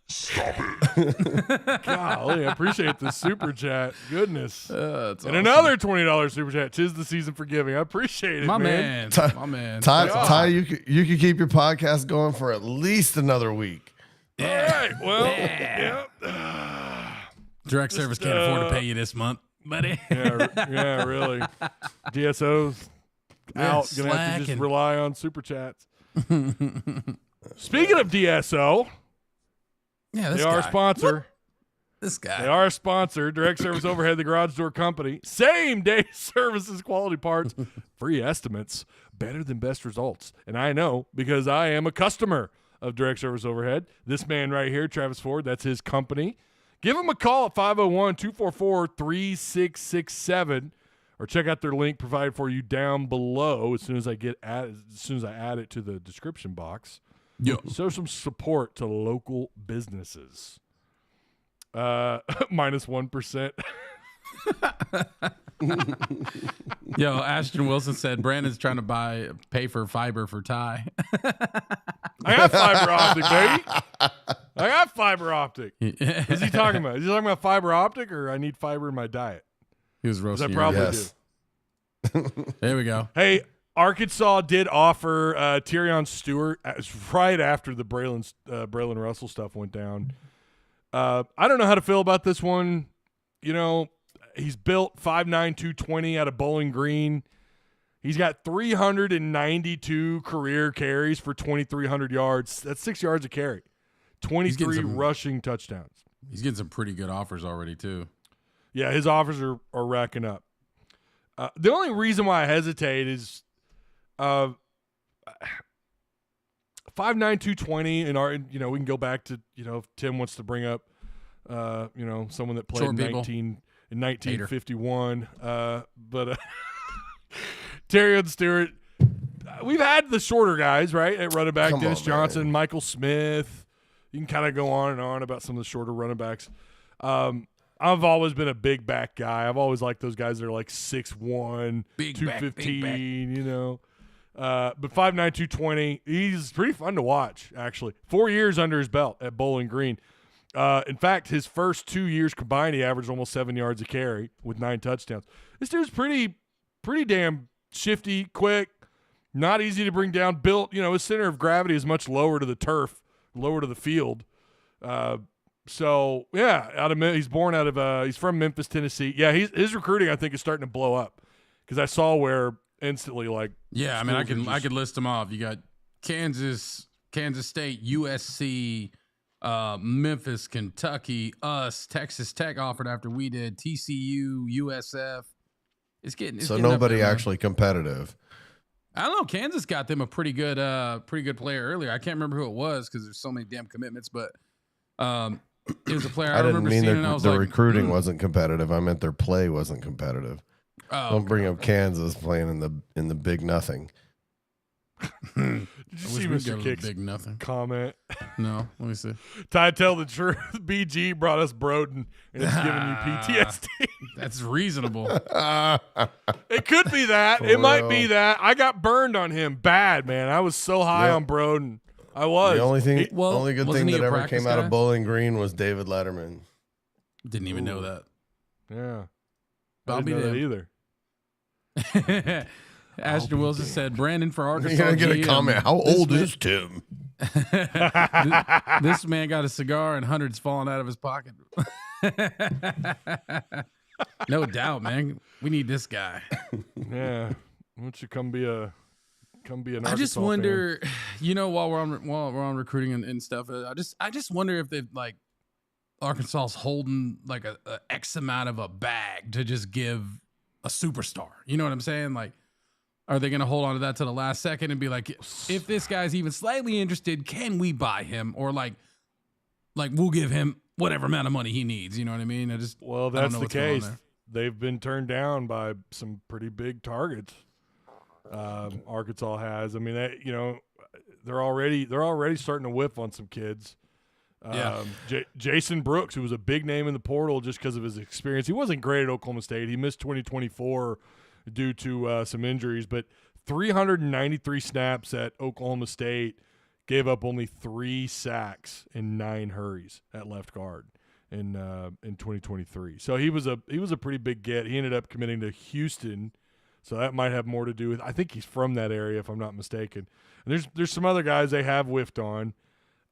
D: Stop it.
B: Golly, I appreciate the super chat. Goodness.
A: And
B: And another $20 super chat. 'Tis the season for giving. I appreciate it,
A: my
B: man.
A: man.
C: Ty, you could keep your podcast going for at least another week.
B: All right. Well, yeah.
A: Direct service can't afford to pay you this month, buddy.
B: Yeah, really. DSO's out. Gonna have to just rely on super chats. Speaking of DSO,
A: Yeah,
B: they are a sponsor.
A: This guy.
B: They are a sponsor. Direct Service Overhead, the Garage Door Company. Same day services, quality parts, free estimates, better than best results. And I know because I am a customer of Direct Service Overhead. This man right here, Travis Ford, that's his company. Give him a call at 501-244-3667 or check out their link provided for you down below as soon as I add it to the description box.
A: Yo.
B: Show some support to local businesses. Minus 1%.
A: Yo, Ashton Wilson said Brandon's trying to pay for fiber for Ty.
B: I got fiber optic, baby. I got fiber optic. What's he talking about? Is he talking about fiber optic or I need fiber in my diet?
A: He was roasting.
B: I probably
C: do.
A: There we go.
B: Hey, Arkansas did offer Tyrion Stewart right after the Braylen Russell stuff went down. I don't know how to feel about this one. You know, he's built 5'9", 220 out of Bowling Green. He's got 392 career carries for 2,300 yards. That's 6 yards a carry. 23 rushing touchdowns.
A: He's getting some pretty good offers already, too.
B: Yeah, his offers are racking up. The only reason why I hesitate is 5'9", 220, and we can go back to, if Tim wants to bring up, someone that played in 1951. But Tyrion Stewart, we've had the shorter guys, right, at running back. Dennis Johnson, Michael Smith. You can kind of go on and on about some of the shorter running backs. I've always been a big back guy. I've always liked those guys that are like 6'1", 215, But 5'9", 220, he's pretty fun to watch, actually. 4 years under his belt at Bowling Green. In fact, his first 2 years combined, he averaged almost 7 yards a carry with 9 touchdowns. This dude's pretty damn shifty, quick, not easy to bring down. Built, his center of gravity is much lower to the turf, lower to the field. So yeah, he's from Memphis, Tennessee. Yeah, his recruiting I think is starting to blow up because I saw where instantly I
A: could list them off. You got Kansas State, USC, Memphis, Kentucky, us, Texas Tech offered after we did, TCU, USF. It's getting
C: nobody actually competitive.
A: I don't know. Kansas got them a pretty good player earlier. I can't remember who it was because there's so many damn commitments, but it was a player I remember seeing.
C: The recruiting wasn't competitive. I meant their play wasn't competitive. Don't bring up Kansas playing in the big nothing.
B: Did you see Mr. Kick's
A: big nothing
B: comment?
A: No, let me see.
B: Ty, tell the truth. BG brought us Broden, and it's giving you PTSD.
A: That's reasonable.
B: It could be that. It might be that. I got burned on him bad, man. I was so high on Broden. I was.
C: The only good thing that ever came out of Bowling Green was David Letterman.
A: Didn't even know that.
B: Yeah.
A: I'll be there
B: either.
A: Ashton Wilson said, Brandon for Arkansas.
C: You're going to get a comment. How old is Tim?
A: This man got a cigar and hundreds falling out of his pocket. No doubt, man. We need this guy.
B: Yeah. Why don't you come be an Arkansas
A: I just wonder,
B: fan.
A: while we're on recruiting and stuff, I just wonder if they've Arkansas's holding like a X amount of a bag to just give a superstar. You know what I'm saying? Like Are they going to hold on to that to the last second and be like, if this guy's even slightly interested, can we buy him? Or like we'll give him whatever amount of money he needs. You know what I mean?
B: Well, that's the case. They've been turned down by some pretty big targets. Arkansas has. I mean, they're already starting to whiff on some kids. Jason Brooks, who was a big name in the portal just because of his experience. He wasn't great at Oklahoma State. He missed 2024 due to some injuries, but 393 snaps at Oklahoma State, gave up only 3 sacks and 9 hurries at left guard in 2023. So he was a pretty big get. He ended up committing to Houston, so that might have more to do with. I think he's from that area, if I'm not mistaken. And there's some other guys they have whiffed on.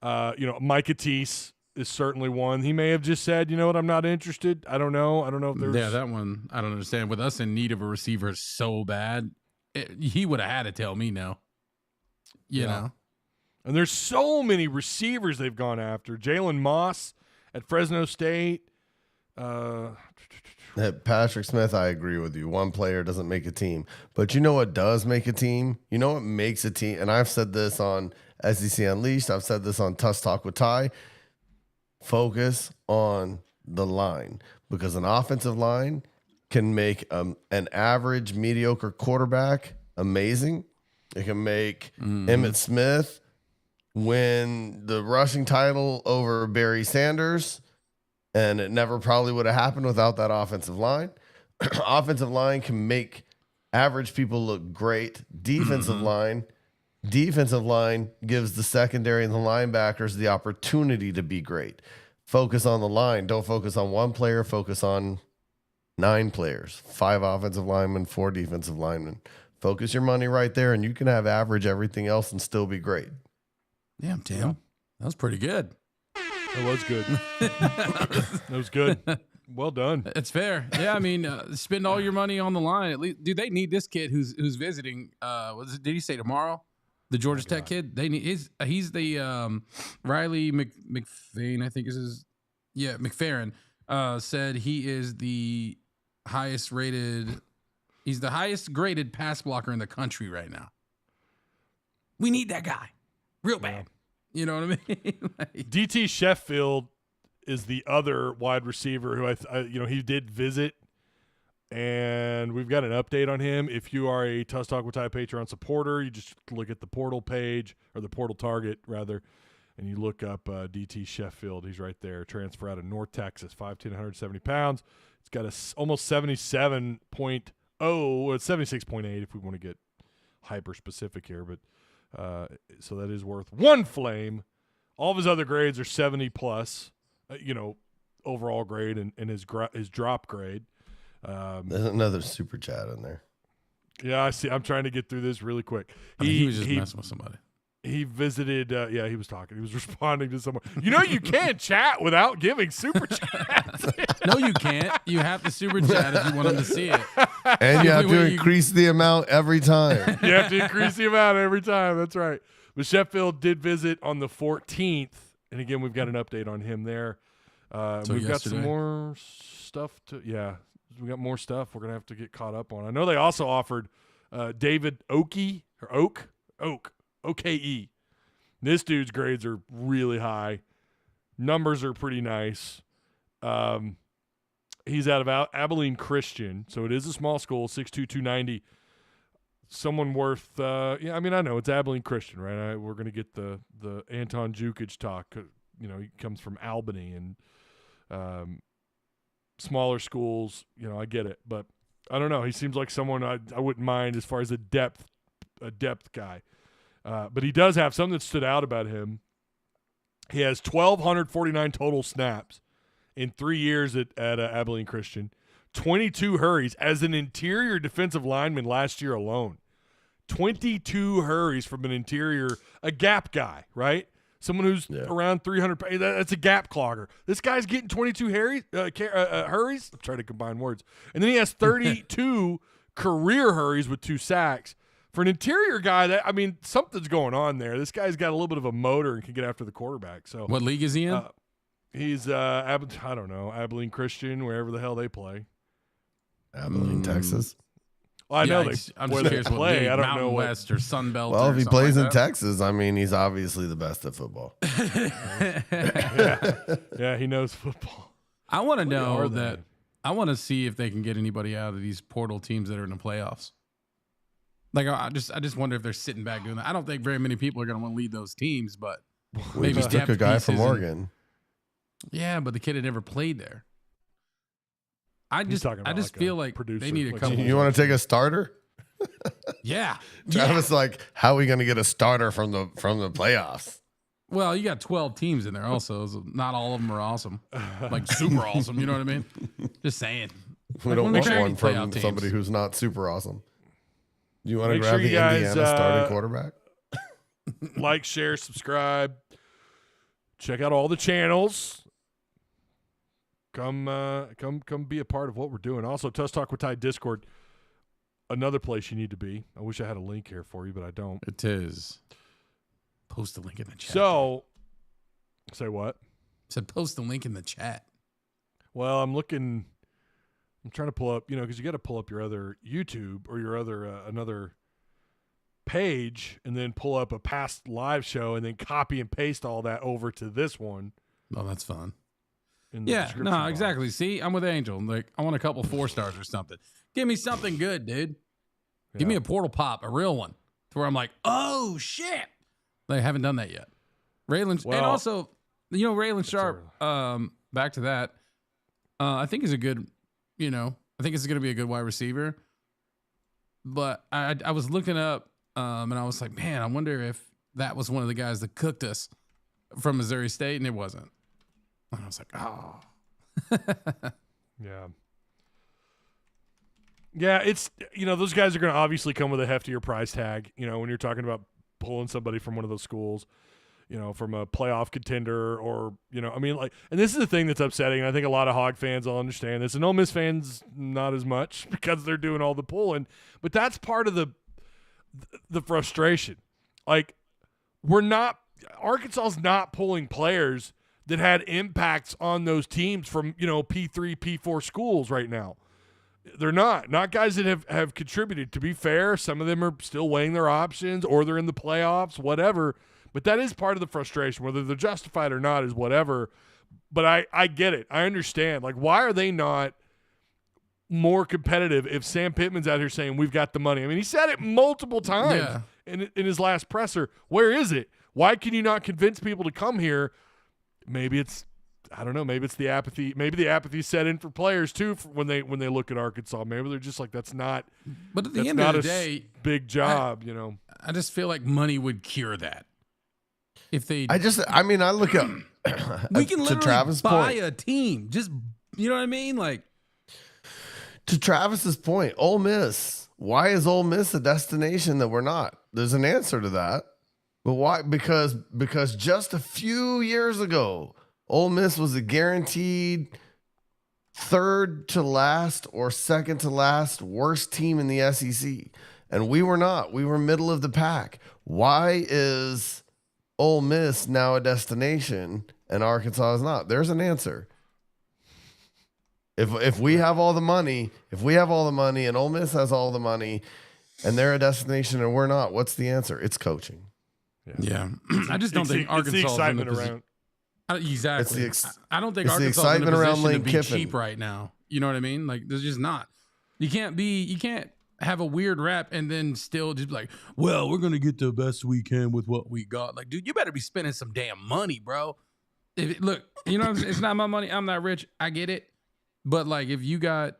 B: Micah Teese is certainly one. He may have just said, you know what, I'm not interested. I don't know if there's.
A: Yeah, that one I don't understand. With us in need of a receiver so bad, he would have had to tell me no. You know.
B: And there's so many receivers they've gone after. Jalen Moss at Fresno State.
C: Patrick Smith, I agree with you. One player doesn't make a team. But you know what does make a team? You know what makes a team? And I've said this on SEC Unleashed. I've said this on Tusk Talk with Ty. Focus on the line. Because an offensive line can make an average, mediocre quarterback amazing. It can make Emmitt Smith win the rushing title over Barry Sanders. And it never probably would have happened without that offensive line. Offensive line can make average people look great. Defensive line gives the secondary and the linebackers the opportunity to be great. Focus on the line. Don't focus on one player. Focus on 9 players, 5 offensive linemen, 4 defensive linemen. Focus your money right there, and you can have average everything else and still be great.
A: Damn, Tim. That was pretty good.
B: That was good. That was good. Well done.
A: It's fair. Yeah, I mean, spend all your money on the line. At least, do they need this kid who's visiting? Did he say tomorrow? The Georgia Tech kid. They need he's the Riley McFain, I think is his. Yeah, McFerrin said he is the highest rated. He's the highest graded pass blocker in the country right now. We need that guy, real bad. You know what I mean?
B: DT Sheffield is the other wide receiver who he did visit, and we've got an update on him. If you are a Tusk Talk with Ty Patreon supporter, you just look at the portal page, or the portal target rather, and you look up DT Sheffield. He's right there. Transfer out of North Texas, 5'10", 170 pounds. He's got almost 77.0. It's 76.8 if we want to get hyper specific here, but. So that is worth 1 flame. All of his other grades are 70 plus, overall grade and his drop grade.
C: There's another super chat in there.
B: Yeah, I see. I'm trying to get through this really quick.
A: He was just messing with somebody.
B: He visited. He was talking. He was responding to someone. You can't chat without giving super chats.
A: No, you can't. You have to super chat if you want them to see it.
C: And you have to increase the amount every time.
B: You have to increase the amount every time. That's right. But Sheffield did visit on the 14th. And again, we've got an update on him there. We've got some more stuff we got more stuff we're going to have to get caught up on. I know they also offered David Oke. OKE. This dude's grades are really high. Numbers are pretty nice. He's out of Abilene Christian, so it is a small school, 6'2", 290. Someone worth, I know it's Abilene Christian, right? We're going to get the Anton Jukic talk. He comes from Albany and smaller schools. I get it, but I don't know. He seems like someone I wouldn't mind as far as a depth guy. But he does have something that stood out about him. He has 1,249 total snaps in 3 years at Abilene Christian, 22 hurries as an interior defensive lineman last year alone. 22 hurries from an interior, a gap guy, right? Someone who's around 300. That's a gap clogger. This guy's getting 22 hurries. I'm trying to combine words. And then he has 32 career hurries with 2 sacks. For an interior guy, something's going on there. This guy's got a little bit of a motor and can get after the quarterback. So,
A: what league is he in?
B: He's I don't know, Abilene Christian, wherever the hell they play.
C: Abilene, Texas.
B: Well, I know
A: I'm
B: where
A: just
B: they
A: curious what
B: play.
A: league,
B: I don't
A: Mountain
B: know what.
A: West or Sun Belt.
C: Well,
A: or
C: if he
A: something
C: plays
A: like
C: in Texas, I mean, he's obviously the best at football.
B: Yeah, he knows football.
A: I want to know
B: are they?
A: that. I want to see if they can get anybody out of these portal teams that are in the playoffs. Like I just wonder if they're sitting back doing that. I don't think very many people are going to want to lead those teams, but
C: We
A: maybe
C: just took a
A: depth
C: guy from
A: pieces and-
C: Oregon.
A: Yeah, but the kid had never played there. I just
B: talking about like a
A: feel like
B: producer,
A: they need a
B: like
A: couple.
C: You want to take a starter?
A: Yeah,
C: Travis, like, how are we going to get a starter from the playoffs?
A: Well, you got 12 teams in there also. So not all of them are awesome. Like super awesome. You know what I mean? Just saying.
C: We
A: Like,
C: don't
A: when
C: want
A: creating
C: one from
A: playoff teams.
C: somebody who's not super awesome. Do you want to
B: Make
C: grab
B: sure you
C: the
B: guys,
C: Indiana starting quarterback?
B: Like, share, subscribe. Check out all the channels. Come be a part of what we're doing. Also, Tusk Talk with Ty Discord, another place you need to be. I wish I had a link here for you, but I don't.
A: It is. Post the link in the chat.
B: So, say what?
A: Said post the link in the chat.
B: Well, I'm trying to pull up, because you got to pull up your other YouTube or your other another page and then pull up a past live show and then copy and paste all that over to this one.
A: Oh, that's fun.
B: In the
A: Yeah,
B: description
A: no,
B: box.
A: exactly. See, I'm with Angel. Like, I want a couple 4 stars or something. Give me something good, dude. Give me a portal pop, a real one, to where I'm like, oh shit. They haven't done that yet. Raylan,
B: Well,
A: and also, Raylan Sharp.
B: early.
A: Back to that. I think he's a good. I think it's going to be a good wide receiver. But I was looking up, and I was like, man, I wonder if that was one of the guys that cooked us from Missouri State, and it wasn't. And I was like, oh.
B: Yeah. Yeah, it's those guys are going to obviously come with a heftier price tag, when you're talking about pulling somebody from one of those schools, from a playoff contender or, and this is the thing that's upsetting. And I think a lot of Hog fans will understand this, and Ole Miss fans not as much because they're doing all the pulling, but that's part of the frustration. Like, Arkansas's not pulling players that had impacts on those teams from, P3, P4 schools right now. They're not guys that have contributed. To be fair, some of them are still weighing their options or they're in the playoffs, whatever. But that is part of the frustration. Whether they're justified or not is whatever. But I get it. I understand. Like, why are they not more competitive if Sam Pittman's out here saying we've got the money? I mean, he said it multiple times in his last presser. Where is it? Why can you not convince people to come here? Maybe it's I don't know. Maybe it's the apathy. Maybe the apathy set in for players too when they look at Arkansas. Maybe they're just like, that's not.
A: But at the end of the day,
B: big job.
A: I just feel like money would cure that. If they,
C: I look at
A: we can
C: to
A: literally
C: Travis'
A: buy
C: point.
A: a team. Just you know what I mean? Like,
C: To Travis's point, Ole Miss. Why is Ole Miss a destination that we're not? There's an answer to that. But why? Because just a few years ago, Ole Miss was a guaranteed third to last or second to last worst team in the SEC. And we were not. We were middle of the pack. Why is Ole Miss now a destination and Arkansas is not? There's an answer. If we have all the money, and Ole Miss has all the money and they're a destination and we're not, what's the answer? It's coaching.
A: yeah. I just don't think Arkansas
B: It's the
A: is in the
B: excitement
A: position.
B: around.
A: Exactly. I don't think
C: it's the
A: Arkansas is in a
C: excitement around
A: position to
C: Lane
A: be
C: Kiffin.
A: cheap right now. You know what I mean? Like, there's just not. You can't have a weird rep and then still just be like, well, we're gonna get the best we can with what we got. Like, dude, you better be spending some damn money, bro. Look, it's not my money. I'm not rich. I get it. But like, if you got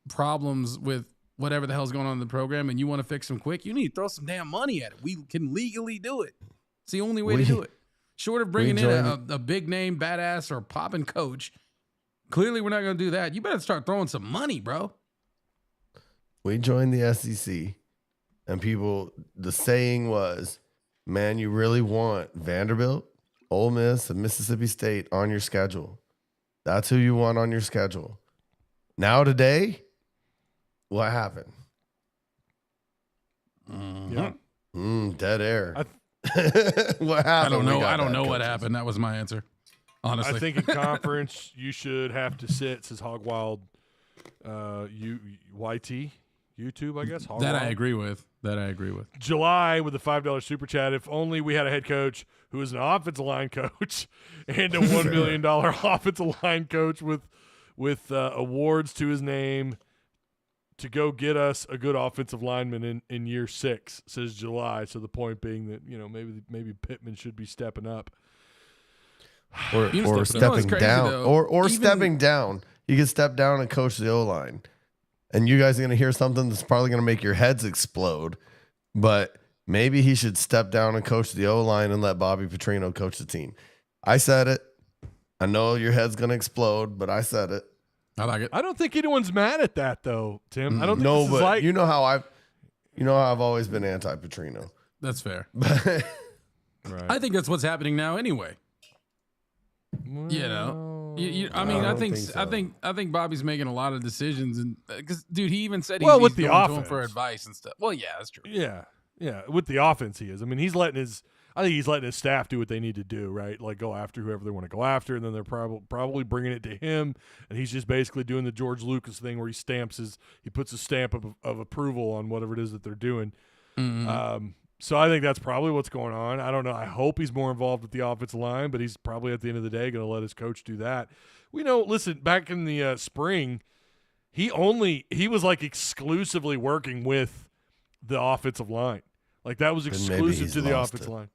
A: problems with whatever the hell's going on in the program and you want to fix them quick, you need to throw some damn money at it. We can legally do it. It's the only way to do it. Short of bringing in a big name badass or popping coach, clearly we're not going to do that. You better start throwing some money, bro.
C: We joined the SEC, and the saying was, man, you really want Vanderbilt, Ole Miss, and Mississippi State on your schedule. That's who you want on your schedule. Now today, what happened?
B: Yeah.
C: Dead air. What happened?
A: I don't know what happened. That was my answer. Honestly,
B: I think in conference you should have to sit, says Hog Wild, YT. YouTube, I guess.
A: That I agree with.
B: July with the $5 super chat. If only we had a head coach who is an offensive line coach and a $1 million offensive line coach with awards to his name to go get us a good offensive lineman in year 6, says July. So the point being that, maybe Pittman should be stepping up.
C: Or stepping down.
A: Though.
C: Or stepping down. You can step down and coach the O-line. And you guys are going to hear something that's probably going to make your heads explode. But maybe he should step down and coach the O-line and let Bobby Petrino coach the team. I said it. I know your head's going to explode, but I said it.
A: I like it.
B: I don't think anyone's mad at that, though, Tim. I don't think
C: no,
B: this
C: but
B: is like...
C: you know how I've always been anti-Petrino.
A: That's fair.
C: Right.
A: I think that's what's happening now anyway. I think Bobby's making a lot of decisions, and because dude, he even said he's
B: with the
A: going to him
B: offense
A: for advice and stuff. Well, yeah, that's true.
B: Yeah. With the offense, he is. I mean, he's letting his staff do what they need to do, right? Like go after whoever they want to go after, and then they're probably bringing it to him, and he's just basically doing the George Lucas thing where he puts a stamp of approval on whatever it is that they're doing.
A: Mm-hmm.
B: So I think that's probably what's going on. I don't know. I hope he's more involved with the offensive line, but he's probably at the end of the day going to let his coach do that. Listen, back in the spring, he was like exclusively working with the offensive line. Like that was exclusive to the offensive line.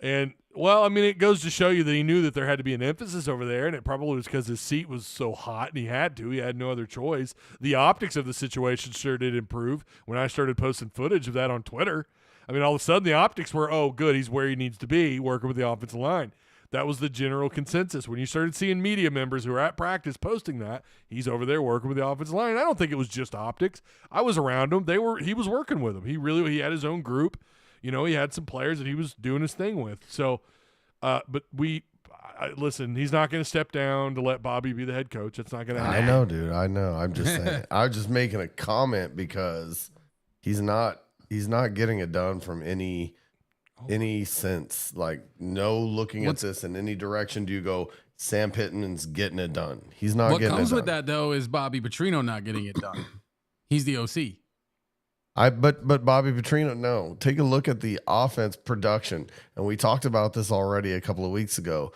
B: And it goes to show you that he knew that there had to be an emphasis over there, and it probably was because his seat was so hot and he had no other choice. The optics of the situation sure did improve when I started posting footage of that on Twitter. I mean, all of a sudden the optics were, oh, good, he's where he needs to be, working with the offensive line. That was the general consensus. When you started seeing media members who are at practice posting that, he's over there working with the offensive line. I don't think it was just optics. I was around him. He was working with them. He had his own group. He had some players that he was doing his thing with. So, listen, he's not going to step down to let Bobby be the head coach. It's not going to happen.
C: I know, dude. I know. I'm just saying. I was just making a comment because he's not getting it done from any sense. Like, no looking at this in any direction. Do you go, Sam Pittman's getting it done? He's not getting it done. What comes
A: with that, though, is Bobby Petrino not getting it done. He's the OC.
C: But Bobby Petrino, no. Take a look at the offense production. And we talked about this already a couple of weeks ago.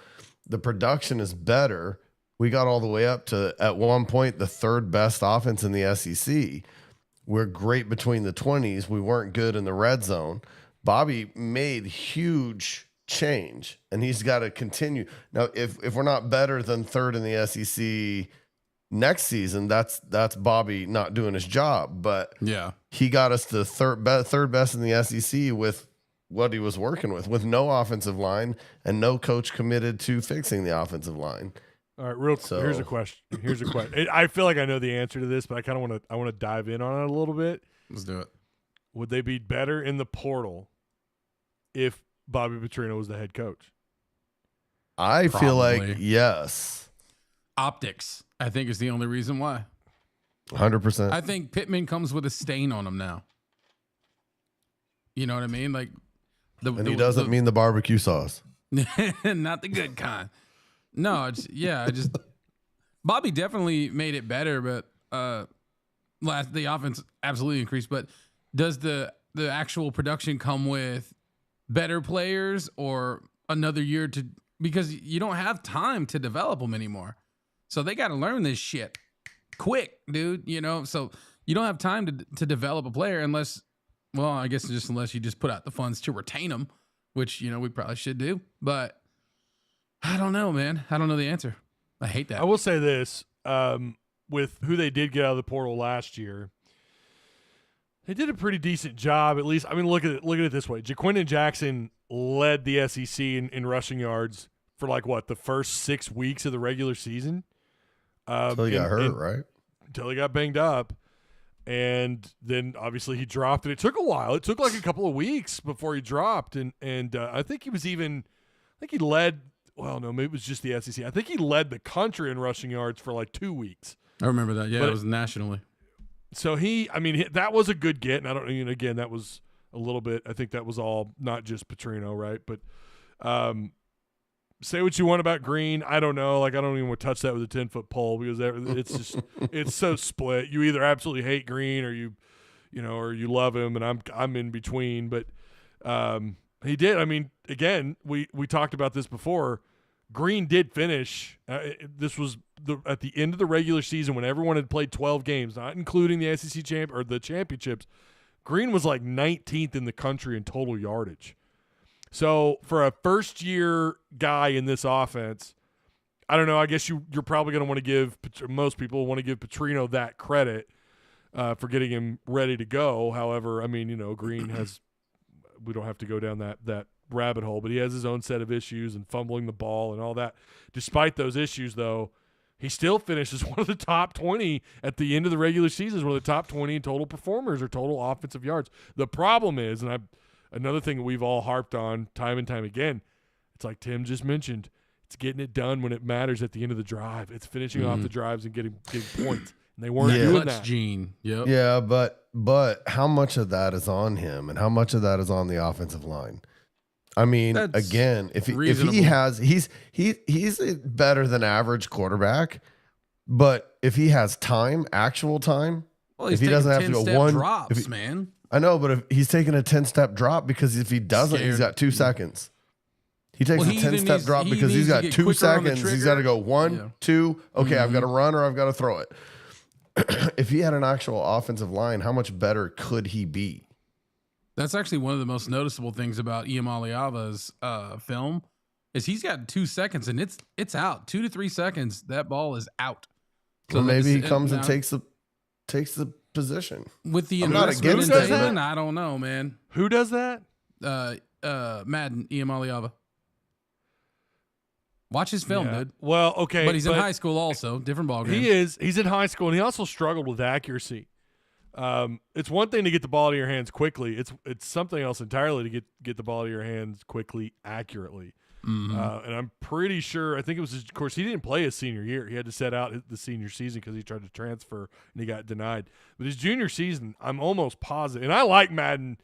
C: The production is better. We got all the way up to, at one point, the 3rd best offense in the SEC. We're great between the 20s. We weren't good in the red zone. Bobby made huge change, and he's got to continue. Now, if we're not better than 3rd in the SEC next season, that's Bobby not doing his job. But
A: yeah,
C: he got us to third best in the SEC with what he was working with no offensive line and no coach committed to fixing the offensive line.
B: All right, here's a question. I feel like I know the answer to this, but I want to dive in on it a little bit.
A: Let's do it.
B: Would they be better in the portal if Bobby Petrino was the head coach?
C: I feel like yes.
A: Optics, I think, is the only reason why.
C: 100%.
A: I think Pittman comes with a stain on him now. You know what I mean? Like,
C: he doesn't mean the barbecue sauce.
A: Not the good kind. No, Bobby definitely made it better, but the offense absolutely increased. But does the actual production come with better players or another year because you don't have time to develop them anymore. So they got to learn this shit quick, dude. So you don't have time to develop a player unless you just put out the funds to retain them, which, we probably should do. But I don't know, man. I don't know the answer. I hate that.
B: I will say this, with who they did get out of the portal last year, they did a pretty decent job, at least. I mean, look at it this way. Jaquindon Jackson led the SEC in rushing yards for the first 6 weeks of the regular season.
C: Until he got hurt, right?
B: Until he got banged up. And then obviously he dropped, and it took a while. It took a couple of weeks before he dropped. And I think he led, well, no, maybe it was just the SEC. I think he led the country in rushing yards for 2 weeks.
A: I remember that. Yeah, it was nationally.
B: So that was a good get. And again, that was a little bit, I think that was all not just Petrino, right? But say what you want about Green. I don't know. I don't even want to touch that with a 10-foot pole because it's just, it's so split. You either absolutely hate Green or you or you love him, and I'm in between. But he did. I mean, again, we talked about this before. Green did finish. This was at the end of the regular season when everyone had played 12 games, not including the SEC or the championships. Green was like 19th in the country in total yardage. So for a first-year guy in this offense, I don't know. I guess you're probably going to want to give – most people want to give Petrino that credit for getting him ready to go. However, I mean, Green has – we don't have to go down that rabbit hole, but he has his own set of issues and fumbling the ball and all that. Despite those issues, though, he still finishes one of the top 20 at the end of the regular season, one of the top 20 in total performers or total offensive yards. The problem is, and another thing that we've all harped on time and time again, it's like Tim just mentioned, it's getting it done when it matters at the end of the drive. It's finishing off the drives and getting points. And they weren't doing that.
A: Gene. Yep.
C: Yeah, but how much of that is on him and how much of that is on the offensive line? I mean,
A: That's
C: again, if he he's a better than average quarterback, but if he has time, actual time, if he doesn't have to go one
A: drops, man.
C: I know, but if he's taking a 10-step drop because if he doesn't, he's got 2 seconds. He takes a 10-step drop because he's got 2 seconds. He's got to go 1, 2. Okay, I've got to run or I've got to throw it. If he had an actual offensive line, how much better could he be?
A: That's actually one of the most noticeable things about Iamaleava's film is he's got 2 seconds and it's out. 2 to 3 seconds, that ball is out.
C: So maybe he comes and takes the position.
A: With the
C: I'm not against
B: it,
A: I don't know, man.
B: Who does that?
A: Madden, Iamaleava. Watch his film, dude.
B: Well, okay.
A: But he's in high school also. Different ballgame.
B: He is. He's in high school, and he also struggled with accuracy. It's one thing to get the ball to your hands quickly. It's something else entirely to get the ball to your hands quickly, accurately. And I'm pretty sure, I think it was, of course, he didn't play his senior year. He had to set out the senior season because he tried to transfer and he got denied. But his junior season, I'm almost positive. And I like Madden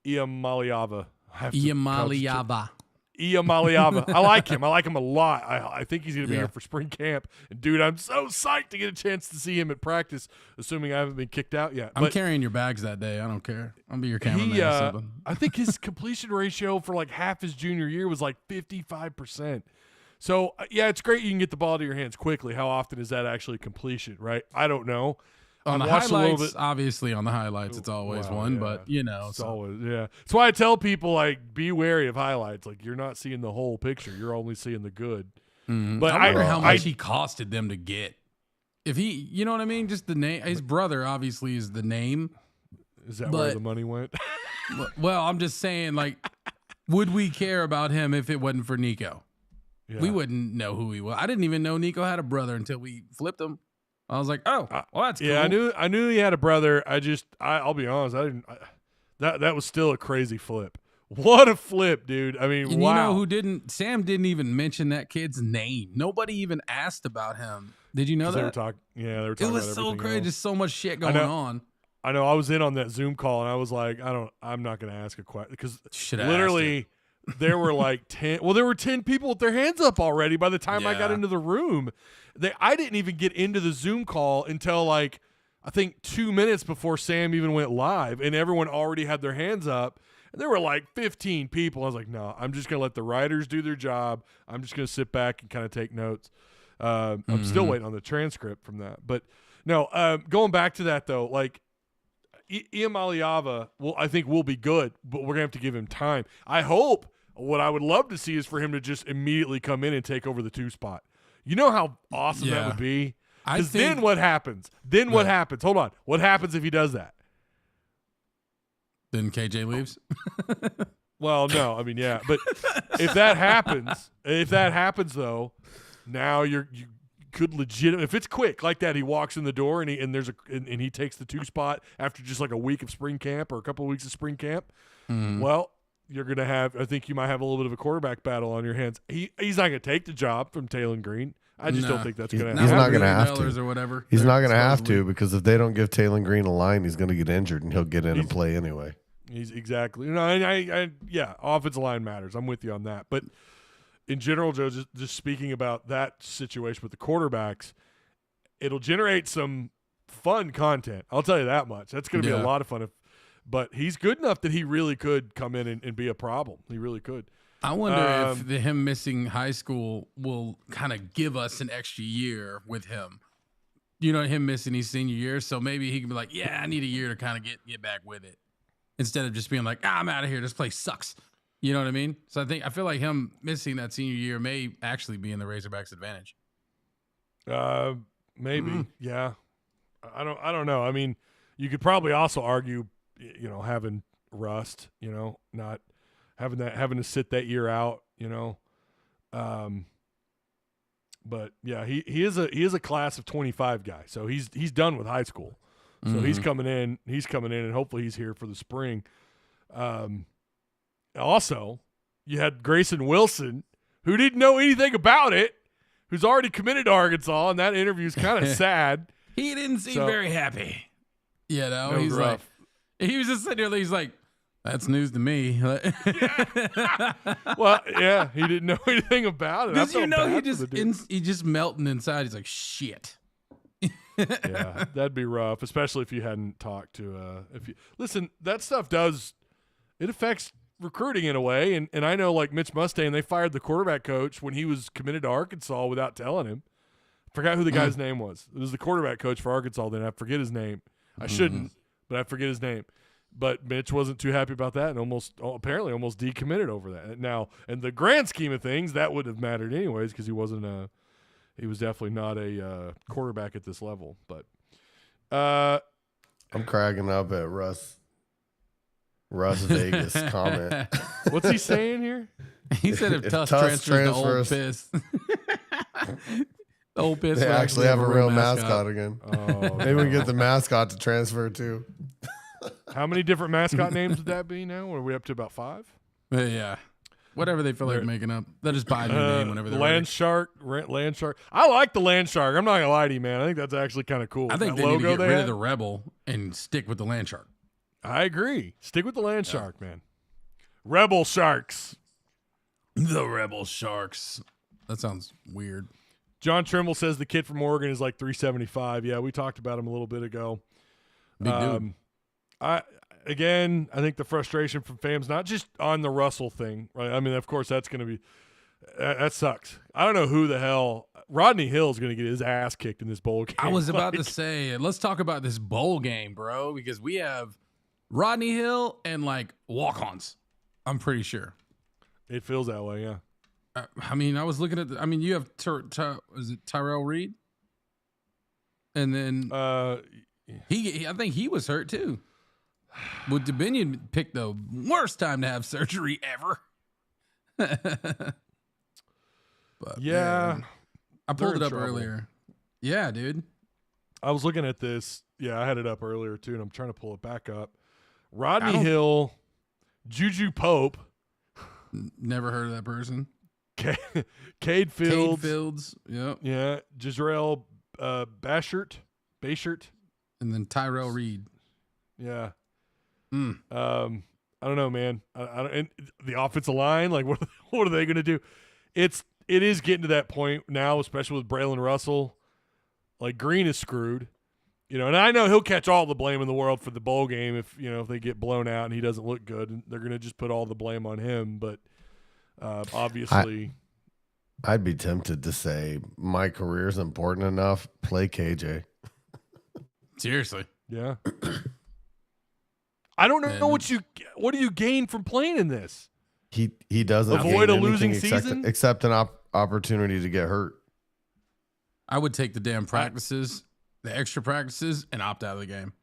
B: Iamaleava. Iamaleava. I like him. I like him a lot. I think he's going to be here for spring camp. And, dude, I'm so psyched to get a chance to see him at practice, assuming I haven't been kicked out yet.
A: I'm carrying your bags that day. I don't care. I'll be your cameraman or something.
B: I think his completion ratio for like half his junior year was like 55%. So, yeah, it's great you can get the ball to your hands quickly. How often is that actually completion, right? I don't know.
A: On the highlights, obviously on the highlights, it's always one, but
B: it's always, That's why I tell people, like, be wary of highlights. Like, you're not seeing the whole picture. You're only seeing the good.
A: But I wonder how much he costed them to get. If he, you know what I mean? Just the name. His brother obviously is the name.
B: Is that where the money went?
A: Well, I'm just saying, like, would we care about him if it wasn't for Nico? Yeah. We wouldn't know who he was. I didn't even know Nico had a brother until we flipped him. I was like, oh, well, that's cool.
B: Yeah, I knew he had a brother. I'll be honest, that was still a crazy flip. What a flip, dude. I mean,
A: and
B: wow.
A: You know Sam didn't even mention that kid's name. Nobody even asked about him. Did you know that?
B: They were talking
A: it was so crazy. Just so much shit going on.
B: I know. I was in on that Zoom call and I was like, I'm not going to ask a question because literally there were like 10. Well, there were 10 people with their hands up already by the time I got into the room. I didn't even get into the Zoom call until like I think 2 minutes before Sam even went live, and everyone already had their hands up. And there were like 15 people. I was like, no, I'm just gonna let the writers do their job. I'm just gonna sit back and kind of take notes. I'm still waiting on the transcript from that, but no. Going back to that though, like Iamaleava, I think will be good, but we're gonna have to give him time. I hope. What I would love to see is for him to just immediately come in and take over the 2 spot. You know how awesome that would be? Because then what happens? What happens? Hold on. What happens if he does that?
A: Then KJ leaves?
B: Well, no. I mean, yeah. But if that happens though, now you could legitimately, if it's quick like that, he walks in the door and he takes the 2 spot after just like a week of spring camp or a couple of weeks of spring camp. Well, you're going to have, I think you might have a little bit of a quarterback battle on your hands. He's not going to take the job from Taylor Green. I just don't think that's going to happen.
C: He's not going to have to.
A: Or whatever.
C: He's not going to have to because if they don't give Taylor Green a line, he's going to get injured and he'll get in and play anyway.
B: He's exactly. Offensive line matters. I'm with you on that. But in general, Joe, just speaking about that situation with the quarterbacks, it'll generate some fun content. I'll tell you that much. That's going to be a lot of fun. But he's good enough that he really could come in and be a problem. He really could.
A: I wonder if him missing high school will kind of give us an extra year with him. You know, him missing his senior year. So maybe he can be like, yeah, I need a year to kind of get back with it. Instead of just being like, I'm out of here. This place sucks. You know what I mean? So I feel like him missing that senior year may actually be in the Razorbacks' advantage.
B: Maybe. Yeah. I don't know. I mean, you could probably also argue, you know, having Rust, you know, not having to sit that year out, you know. But yeah, he is a class of 25 guy. So he's done with high school. So he's coming in and hopefully he's here for the spring. Also, you had Grayson Wilson, who didn't know anything about it, who's already committed to Arkansas, and that interview is kind of sad.
A: He didn't seem very happy. You know,
B: No,
A: he's
B: rough.
A: like, he was just sitting there, he's like, that's news to me.
B: Well, yeah, he didn't know anything about it.
A: Did you know he just melting inside? He's like, shit.
B: Yeah, that'd be rough, especially if you hadn't talked to listen, that stuff it affects recruiting in a way, and I know like Mitch Mustaine, they fired the quarterback coach when he was committed to Arkansas without telling him. I forgot who the guy's name was. It was the quarterback coach for Arkansas then. I forget his name. I shouldn't, but I forget his name. But Mitch wasn't too happy about that and apparently almost decommitted over that. Now, in the grand scheme of things, that wouldn't have mattered anyways because he was definitely not a quarterback at this level. But
C: I'm cracking up at Russ Vegas comment.
B: What's he saying here?
A: He said if Tusk transfers to Old Piss. Old Piss.
C: They actually have a real mascot again.
B: Oh,
C: maybe we can get the mascot to transfer too.
B: How many different mascot names would that be now? Are we up to about 5?
A: Yeah. Whatever they feel like making up. They'll just buy a new name whenever they're
B: Land Shark. I like the Land Shark. I'm not going to lie to you, man. I think that's actually kind of cool.
A: I think they need to get rid of the Rebel and stick with the Land Shark.
B: I agree. Stick with the Land Shark, man. Rebel Sharks.
A: The Rebel Sharks. That sounds weird.
B: John Trimble says the kid from Oregon is like 375. Yeah, we talked about him a little bit ago.
A: Big dude.
B: I think the frustration from fans, not just on the Russell thing, right? I mean, of course, that's going to be that sucks. I don't know who the hell Rodney Hill is going to get his ass kicked in this bowl game.
A: I was about to say, let's talk about this bowl game, bro, because we have Rodney Hill and like walk-ons. I'm pretty sure
B: it feels that way. Yeah.
A: I mean, I was looking at. You have is it Tyrell Reed? And then I think he was hurt too. But Dominion picked the worst time to have surgery ever. But
B: yeah,
A: man, I pulled it up earlier. Yeah, dude.
B: I was looking at this. Yeah, I had it up earlier too, and I'm trying to pull it back up. Rodney Hill, Juju Pope.
A: Never heard of that person.
B: Cade
A: Fields. Yep.
B: Yeah. Jezreel Bashert.
A: And then Tyrell Reed.
B: Yeah. I don't know, man. I don't, and the offensive line, like what are they going to do? It is getting to that point now, especially with Braylen Russell. Like Green is screwed, you know. And I know he'll catch all the blame in the world for the bowl game if they get blown out and he doesn't look good, and they're going to just put all the blame on him. But obviously,
C: I'd be tempted to say my career's important enough. Play KJ.
A: Seriously.
B: Yeah. I don't know what do you gain from playing in this?
C: He doesn't
B: avoid a losing
C: season
B: season
C: except an opportunity to get hurt.
A: I would take the damn practices, the extra practices, and opt out of the game.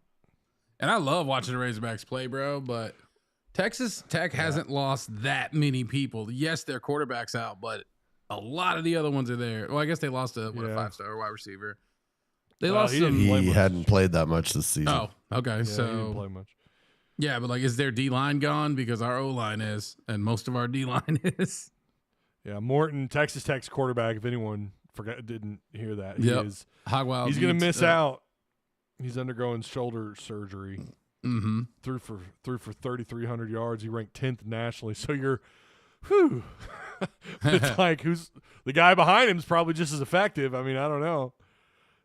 A: And I love watching the Razorbacks play, bro, but Texas Tech hasn't lost that many people. Yes, their quarterback's out, but a lot of the other ones are there. Well, I guess they lost a 5-star wide receiver. They lost some.
C: He hadn't played that much this season.
A: Oh, okay.
B: Yeah,
A: so
B: he didn't play much.
A: Yeah, but like, is their D-line gone? Because our O-line is, and most of our D-line is.
B: Yeah, Morton, Texas Tech's quarterback, if anyone didn't hear that.
A: He's going
B: to miss out. He's undergoing shoulder surgery.
A: Mm-hmm.
B: Threw for 3,300 yards. He ranked 10th nationally. So you're, whew. It's like, who's the guy behind him is probably just as effective. I mean, I don't know.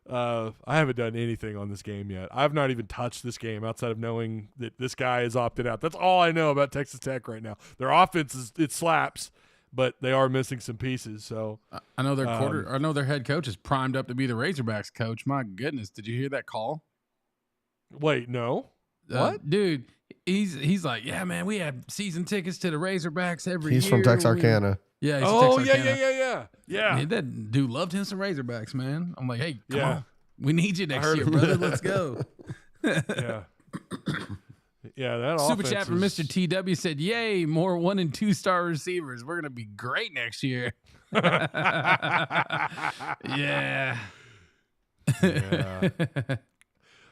B: I haven't done anything on this game yet. I've not even touched this game outside of knowing that this guy is opted out. That's all I know about Texas Tech right now. Their offense it slaps, but they are missing some pieces. So
A: I know their head coach is primed up to be the Razorbacks coach. My goodness, did you hear that call?
B: Wait, no. What?
A: Dude, he's like, yeah, man, we have season tickets to the Razorbacks every year.
C: He's from Texarkana.
A: Yeah.
B: Yeah.
A: Man, that dude loved him some Razorbacks, man. I'm like, hey, come
B: Yeah.
A: on. We need you next
B: heard
A: year,
B: him.
A: brother. Let's go.
B: Yeah. Yeah, that
A: Super
B: offense
A: chat from
B: is-
A: Mr. TW said, yay, more 1- and 2-star receivers. We're going to be great next year. Yeah.
B: Yeah.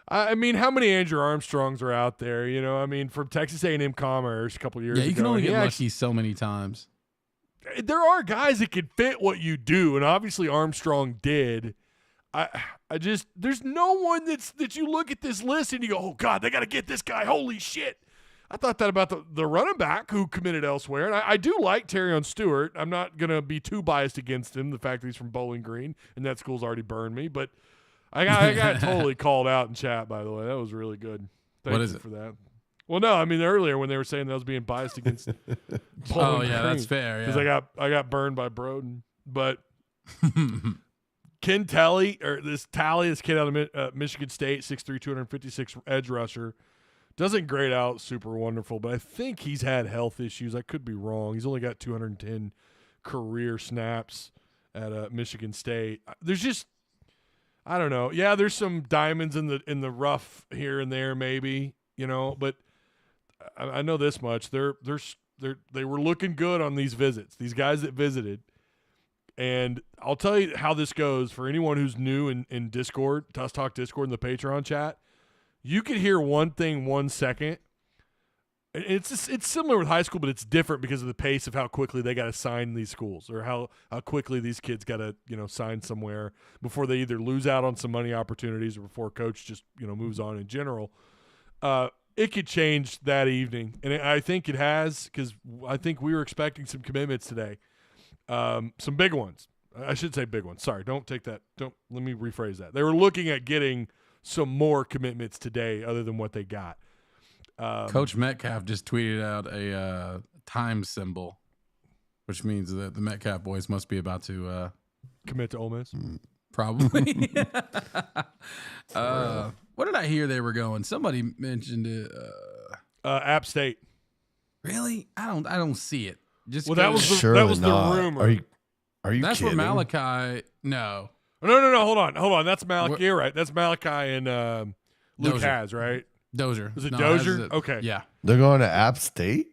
B: I mean, how many Andrew Armstrongs are out there? You know, I mean, from Texas A&M Commerce a couple years
A: Yeah,
B: ago.
A: you can only
B: he
A: get lucky so many times.
B: there are guys that can fit what you do, and obviously Armstrong did. I just there's no one that you look at this list and you go, oh God, they got to get this guy. Holy shit! I thought that about the running back who committed elsewhere, and I do like Terrion Stewart. I'm not gonna be too biased against him. The fact that he's from Bowling Green and that school's already burned me, but I got totally called out in chat. By the way, that was really good. Thank you for that. Well, no, I mean earlier when they were saying that I was being biased against.
A: Oh yeah, that's fair.
B: Because I got burned by Broden, but Ken Talley this kid out of Michigan State, 6'3", 256 edge rusher, doesn't grade out super wonderful, but I think he's had health issues. I could be wrong. He's only got 210 career snaps at Michigan State. There's just I don't know. Yeah, there's some diamonds in the rough here and there, maybe, you know, but I know this much. They were looking good on these visits. These guys that visited, and I'll tell you how this goes for anyone who's new in Discord, Tusk Talk Discord, in the Patreon chat. You could hear one thing 1 second. It's similar with high school, but it's different because of the pace of how quickly they got to sign these schools, or how quickly these kids got to sign somewhere before they either lose out on some money opportunities or before coach just moves on in general. It could change that evening, and I think it has, because I think we were expecting some commitments today, some big ones. I should say big ones. Sorry, don't take that. Let me rephrase that. They were looking at getting some more commitments today, other than what they got.
A: Coach Metcalf just tweeted out a time symbol, which means that the Metcalf boys must be about to
B: commit to Ole Miss.
A: Probably. What did I hear they were going? Somebody mentioned it.
B: App State.
A: Really? I don't see it. Just
B: that was the rumor.
C: Are you?
A: That's
C: kidding?
A: where Malachi. No.
B: No. Hold on. That's Malachi. You're right. That's Malachi and Luke
A: Dozier.
B: Has, right?
A: Dozier.
B: Was it
A: No,
B: Dozier? Okay.
A: Yeah.
C: They're going to App State?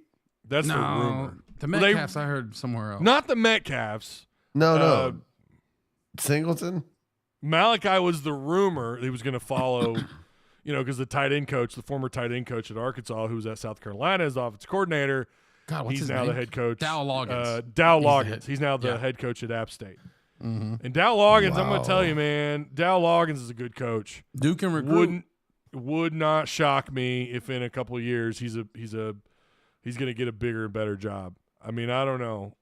B: That's the rumor.
A: The Metcalfs I heard somewhere else.
B: Not the Metcalfs.
C: No. Singleton?
B: Malachi was the rumor he was going to follow, because the former tight end coach at Arkansas, who was at South Carolina as offensive coordinator,
A: God, what's
B: he's
A: his
B: now
A: name?
B: the head coach.
A: Dow Loggins.
B: Dow Loggins. He's now the head coach at App State.
A: Mm-hmm.
B: And Dow Loggins, I'm going
C: Wow.
B: to tell you, man, Dow Loggins is a good coach.
A: Duke can recruit.
B: Would not shock me if in a couple of years he's going to get a bigger and better job. I mean, I don't know.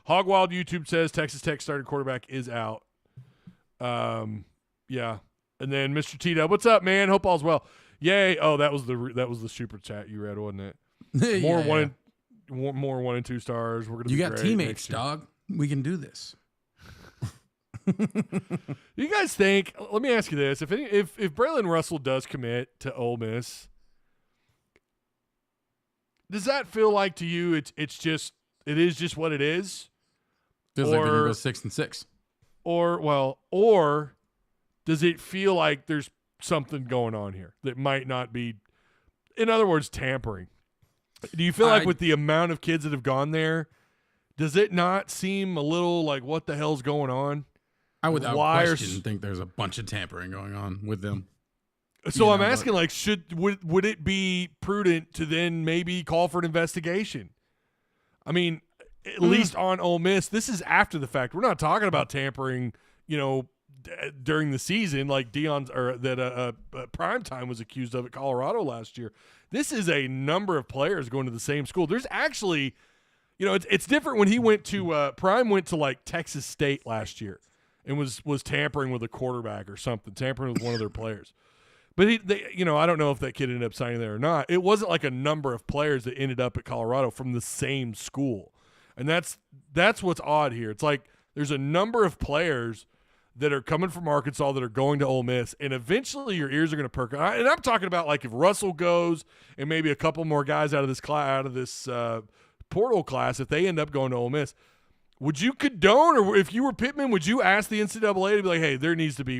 B: Hogwild YouTube says Texas Tech starting quarterback is out. Yeah. And then Mr. T-Dub, what's up, man? Hope all's well. Yay. Oh, that was the super chat you read, wasn't it? More more 1 and 2 stars. We're gonna.
A: You
B: be
A: got
B: great
A: teammates,
B: next year.
A: dog. We can do this.
B: You guys think? Let me ask you this: if Braylen Russell does commit to Ole Miss, does that feel like to you it is just what it is?
A: Feels like they're gonna go 6-6.
B: Or does it feel like there's something going on here that might not be? In other words, tampering. Do you feel like with the amount of kids that have gone there, does it not seem a little like what the hell's going on?
A: I without question think there's a bunch of tampering going on with them.
B: So I'm asking, like, would it be prudent to then maybe call for an investigation? I mean, at least on Ole Miss, this is after the fact. We're not talking about tampering, during the season like Deion's or that Primetime was accused of at Colorado last year. This is a number of players going to the same school. There's actually, it's different when he went to Prime went to like Texas State last year. and was tampering with a quarterback or something, tampering with one of their players. But I don't know if that kid ended up signing there or not. It wasn't like a number of players that ended up at Colorado from the same school, and that's what's odd here. It's like there's a number of players that are coming from Arkansas that are going to Ole Miss, and eventually your ears are going to perk. And I'm talking about like if Russell goes and maybe a couple more guys out of this portal class, if they end up going to Ole Miss. Would you condone, or if you were Pittman, would you ask the NCAA to be like, hey,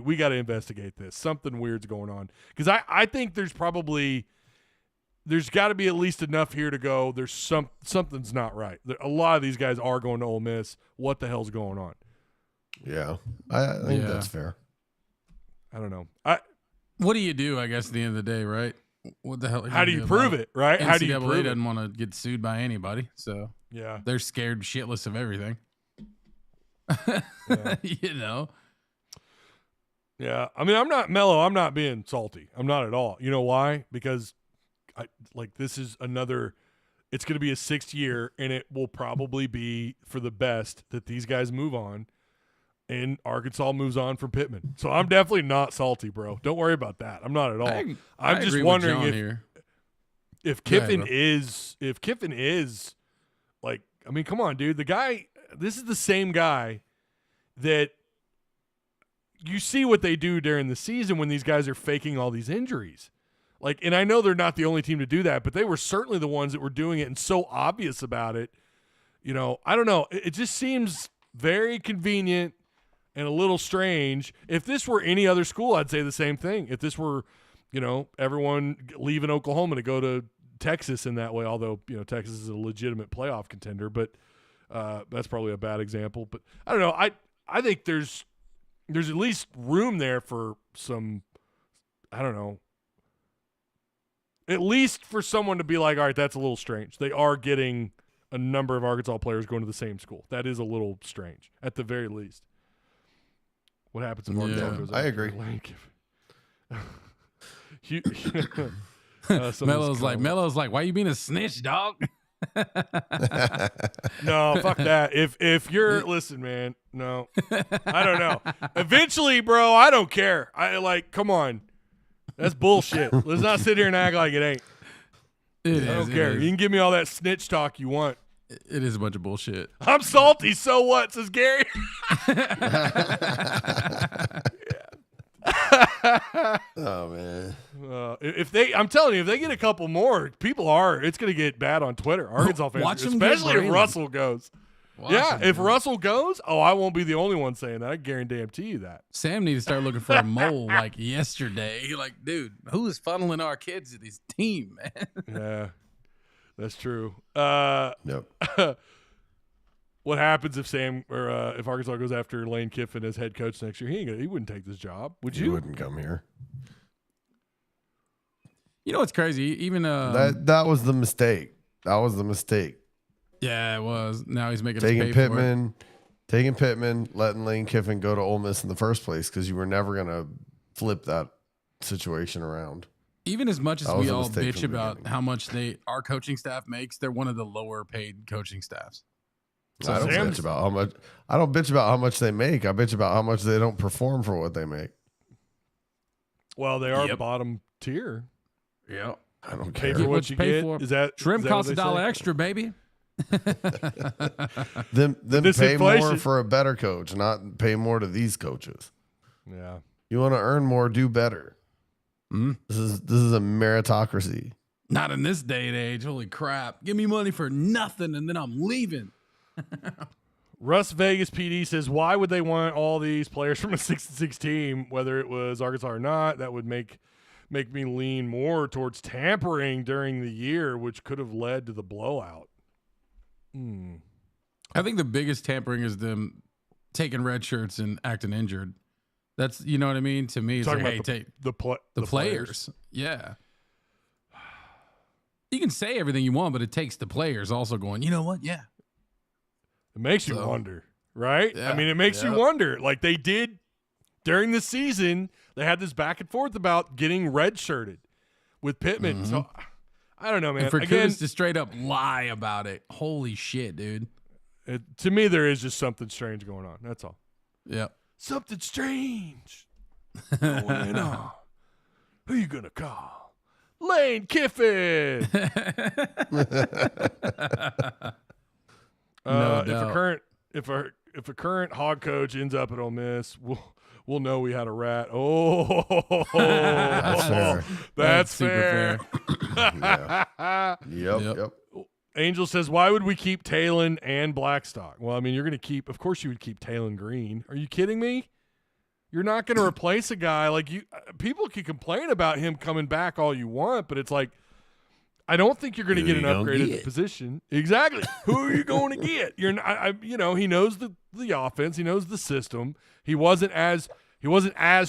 B: we got to investigate this. Something weird's going on. Because I think there's got to be at least enough here to go, something's not right. A lot of these guys are going to Ole Miss. What the hell's going on?
C: Yeah, I think that's fair.
B: I don't know.
A: What do you do, I guess, at the end of the day, right? What the hell?
B: How do you prove it, right?
A: NCAA
B: How do you prove it?
A: doesn't want to get sued by anybody, so
B: yeah,
A: they're scared shitless of everything.
B: Yeah. Yeah. I mean, I'm not mellow. I'm not being salty. I'm not at all. You know why? Because this is it's going to be a 6th year, and it will probably be for the best that these guys move on and Arkansas moves on from Pittman. So I'm definitely not salty, bro. Don't worry about that. I'm not at all. I'm just wondering if Kiffin is like, I mean, come on, dude. The guy, this is the same guy that you see what they do during the season when these guys are faking all these injuries. Like, and I know they're not the only team to do that, but they were certainly the ones that were doing it and so obvious about it. I don't know. It just seems very convenient and a little strange. If this were any other school, I'd say the same thing. If this were, everyone leaving Oklahoma to go to Texas in that way, although, Texas is a legitimate playoff contender, but that's probably a bad example. But I don't know. I think there's at least room there for some, I don't know, at least for someone to be like, all right, that's a little strange. They are getting a number of Arkansas players going to the same school. That is a little strange, at the very least. What happens if Arkansas goes?
C: I agree.
A: Melo's like, why you being a snitch, dog?
B: No, fuck that. If you're listen, man, no. I don't know. Eventually, bro, I don't care. Come on. That's bullshit. Let's not sit here and act like it ain't. I don't care. You can give me all that snitch talk you want.
A: It is a bunch of bullshit.
B: I'm salty, so what, says Gary.
C: Oh man!
B: I'm telling you, if they get a couple more, it's going to get bad on Twitter. Arkansas fans, especially if Russell goes. If Russell goes, I won't be the only one saying that. I guarantee you that.
A: Sam needs to start looking for a mole like yesterday. Like, dude, who is funneling our kids to this team, man?
B: Yeah, that's true.
C: Yep.
B: What happens if if Arkansas goes after Lane Kiffin as head coach next year? He wouldn't take this job, would you?
C: He wouldn't come here.
A: You know what's crazy? Even
C: that was the mistake.
A: Yeah, it was. Now he's making
C: taking Pittman, letting Lane Kiffin go to Ole Miss in the first place because you were never gonna flip that situation around.
A: Even as much as we all bitch about how much our coaching staff makes, they're one of the lower paid coaching staffs.
C: So I don't bitch about how much. I don't bitch about how much they make. I bitch about how much they don't perform for what they make.
B: Well, they are bottom tier.
A: Yeah,
C: I don't care.
B: Pay for what you get. Is that
A: shrimp costs $1 extra, baby?
C: Them pay more for a better coach, not pay more to these coaches.
B: Yeah,
C: you want to earn more, do better.
A: Mm-hmm.
C: This is a meritocracy.
A: Not in this day and age. Holy crap! Give me money for nothing, and then I'm leaving.
B: Russ Vegas PD says, why would they want all these players from a 6-6 team, whether it was Arkansas or not? That would make me lean more towards tampering during the year, which could have led to the blowout.
A: I think the biggest tampering is them taking red shirts and acting injured. That's, you know what I mean? To me, it's like, hey, take the players. Yeah. You can say everything you want, but it takes the players also going, you know what? Yeah.
B: It makes you wonder, right?
A: Yeah,
B: I mean, it makes you wonder. Like they did during the season, they had this back and forth about getting red-shirted with Pittman. Mm-hmm. So I don't know, man.
A: And for Kuz to straight up lie about it, holy shit, dude.
B: To me, there is just something strange going on. That's all.
A: Yeah.
B: Something strange going on. Who you gonna call? Lane Kiffin.
A: No
B: If a current Hog coach ends up at Ole Miss, we'll know we had a rat. Oh, that's fair.
C: Yeah.
A: Yep.
C: Yep.
B: Angel says, why would we keep Talon and Blackstock? Well, I mean, you're going to keep – of course you would keep Talon Green. Are you kidding me? You're not going to replace a guy like you – people can complain about him coming back all you want, but it's like I don't think you're going to get an upgrade at the position. Exactly. Who are you going to get? You're not, he knows the offense. He knows the system. He wasn't as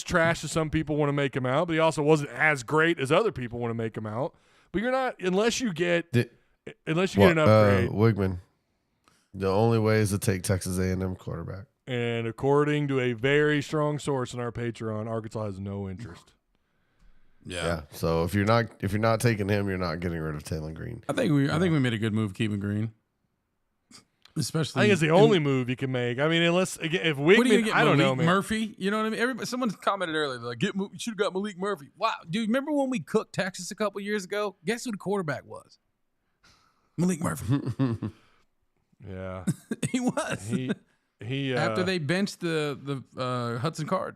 B: trash as some people want to make him out, but he also wasn't as great as other people want to make him out. But you're not – unless you get an upgrade.
C: Wigman. The only way is to take Texas A&M quarterback.
B: And according to a very strong source in our Patreon, Arkansas has no interest.
C: Yeah. So if you're not taking him, you're not getting rid of Taylor Green.
A: I think we made a good move keeping Green. Especially,
B: I think it's the only move you can make. I mean, unless again, if Wigman, I don't know, man.
A: Murphy, you know what I mean? Someone commented earlier, like, you should have got Malik Murphy. Wow, dude, remember when we cooked Texas a couple years ago? Guess who the quarterback was? Malik Murphy.
B: Yeah,
A: he was.
B: He
A: after they benched the Hudson Card.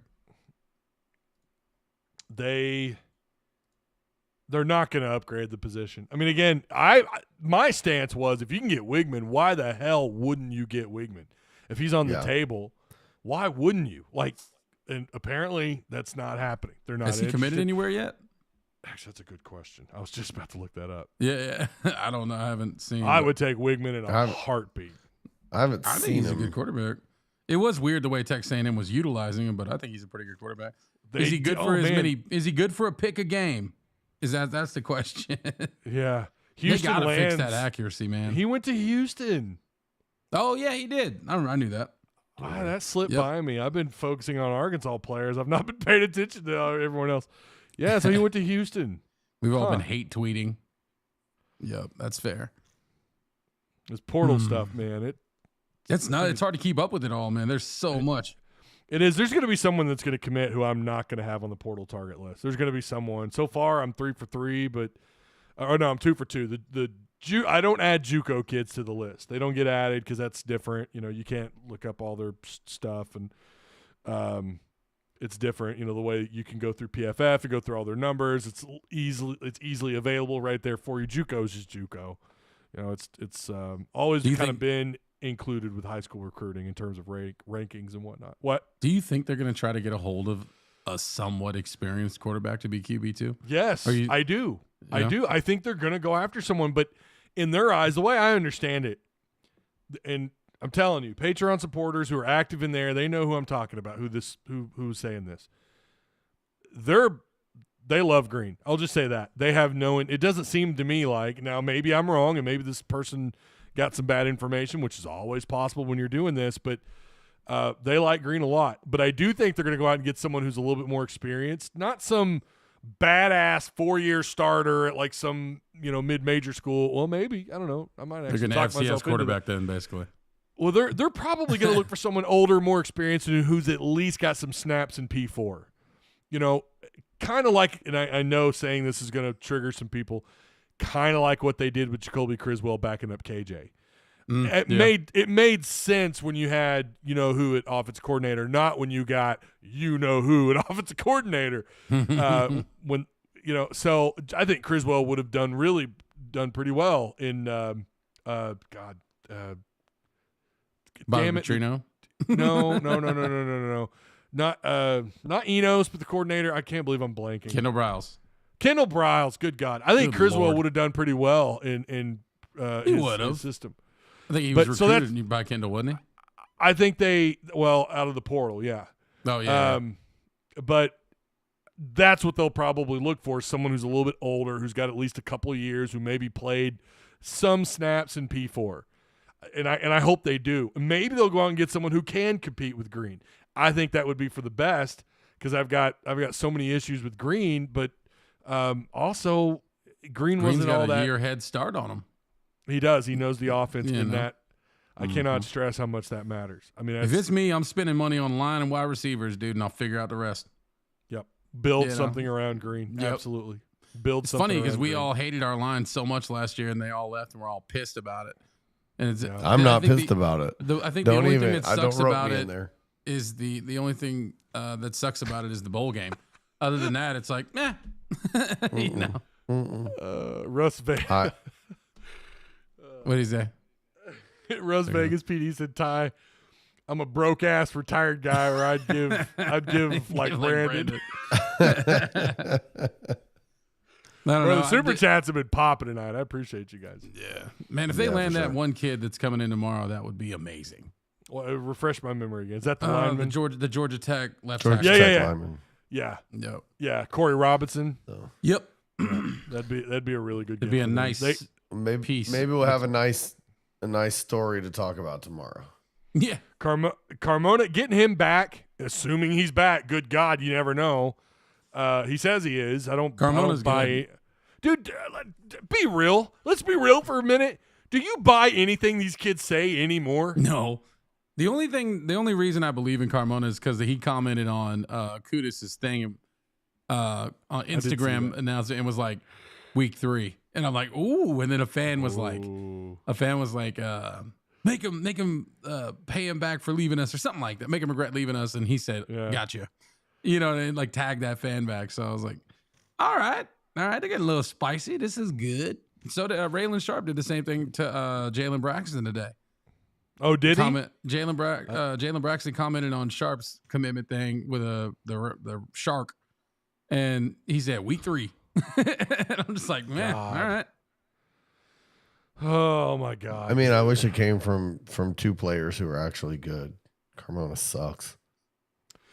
B: They're not going to upgrade the position. I mean, again, my stance was if you can get Wigman, why the hell wouldn't you get Wigman? If he's on the table, why wouldn't you? Like, and apparently that's not happening. They're not.
A: Has he committed anywhere yet?
B: Actually, that's a good question. I was just about to look that up.
A: Yeah. I don't know. I haven't seen.
B: I would take Wigman in a heartbeat.
C: I think
A: he's a good quarterback. It was weird the way Texas A&M was utilizing him, but I think he's a pretty good quarterback. Is he good for Is he good for a pick a game? That's the question?
B: Yeah,
A: Houston they gotta fix that accuracy, man.
B: He went to Houston.
A: Oh yeah, he did. I knew that.
B: Wow, that slipped by me. I've been focusing on Arkansas players. I've not been paying attention to everyone else. Yeah, so he went to Houston.
A: We've all been hate tweeting. Yep, that's fair.
B: This portal stuff, man.
A: It's hard to keep up with it all, man. There's so much.
B: It is. There's going to be someone that's going to commit who I'm not going to have on the portal target list. There's going to be someone. So far, I'm 3 for 3, but I'm 2 for 2. I don't add JUCO kids to the list. They don't get added because that's different. You can't look up all their stuff, and it's different. The way you can go through PFF and go through all their numbers. It's easily available right there for you. JUCO is just JUCO. It's always kind of been included with high school recruiting in terms of rankings and whatnot. What?
A: Do you think they're going to try to get a hold of a somewhat experienced quarterback to be QB2?
B: Yes, I do. Yeah. I do. I think they're going to go after someone, but in their eyes, the way I understand it, and I'm telling you, Patreon supporters who are active in there, they know who I'm talking about, who's saying this. They love Green. I'll just say that. They have it doesn't seem to me like, now maybe I'm wrong and maybe this person got some bad information, which is always possible when you're doing this, but they like Green a lot. But I do think they're going to go out and get someone who's a little bit more experienced, not some badass 4-year starter at like some mid-major school. Well, maybe, I don't know. I might actually
A: talk myself into FCS quarterback then, basically.
B: Well, they're probably going to look for someone older, more experienced, and who's at least got some snaps in P4. Kind of like, and I know saying this is going to trigger some people, kind of like what they did with Jacoby Criswell backing up KJ. It made sense when you had who at offensive coordinator, not when you got who at offensive coordinator. So I think Criswell would have done pretty well in
A: Bobby
B: damn it.
A: Petrino?
B: No. Not Enos, but the coordinator. I can't believe I'm blanking. Kendall Briles, good God. I think Criswell would have done pretty well in his system.
A: I think he was recruited by Kendall, wasn't he?
B: I think out of the portal, yeah.
A: Oh, yeah.
B: But that's what they'll probably look for, someone who's a little bit older, who's got at least a couple of years, who maybe played some snaps in P4. And I hope they do. Maybe they'll go out and get someone who can compete with Green. I think that would be for the best because I've got so many issues with Green, but also Green's wasn't all that.
A: A year head start on him.
B: He does. He knows the offense in that. I cannot stress how much that matters. I mean,
A: if it's me, I'm spending money on line and wide receivers, dude, and I'll figure out the rest.
B: Yep. Build something around Green.
A: Yep.
B: Absolutely. Build
A: It's
B: something
A: funny because
B: around
A: we
B: Green.
A: all hated our line so much last year, and they all left, and we're all pissed about it. And it's,
C: I'm not pissed about it.
A: I think the only thing that sucks about it
C: there.
A: is the only thing that sucks about it is the bowl game. Other than that, it's like, you know.
B: Russ Vegas.
A: What did he say?
B: Russ Vegas PD said, Ty, I'm a broke ass retired guy, or I'd give like Brandon.
A: No,
B: the super chats have been popping tonight. I appreciate you guys.
A: Yeah, man. If they land that one kid that's coming in tomorrow, that would be amazing.
B: Well, refresh my memory again. Is that the lineman?
A: The Georgia Tech left
C: Georgia
A: tackle.
C: Tech lineman.
B: Yeah.
A: Yep.
B: Yeah. Corey Robinson.
A: Yep.
B: That'd be a really good.
A: It'd be a nice piece.
C: Maybe we'll have a nice story to talk about tomorrow.
A: Yeah.
B: Carmona, getting him back, assuming he's back. Good God, you never know. He says he is. I don't buy. Dude, be real. Let's be real for a minute. Do you buy anything these kids say anymore?
A: No. The only reason I believe in Carmona is because he commented on Kudus' thing on Instagram announcing and was like, week 3. And I'm like, ooh. And then a fan was like, make him pay him back for leaving us or something like that. Make him regret leaving us. And he said, gotcha. You know, and like tag that fan back. So I was like, all right. They're getting a little spicy. This is good. So did Raylan Sharp did the same thing to Jalen Braxton today.
B: Oh, did he?
A: Jalen Braxton commented on Sharp's commitment thing with the shark, and he said week 3. And I'm just like, man, all right.
B: Oh my God.
C: I mean, I wish it came from 2 players who are actually good. Carmona sucks.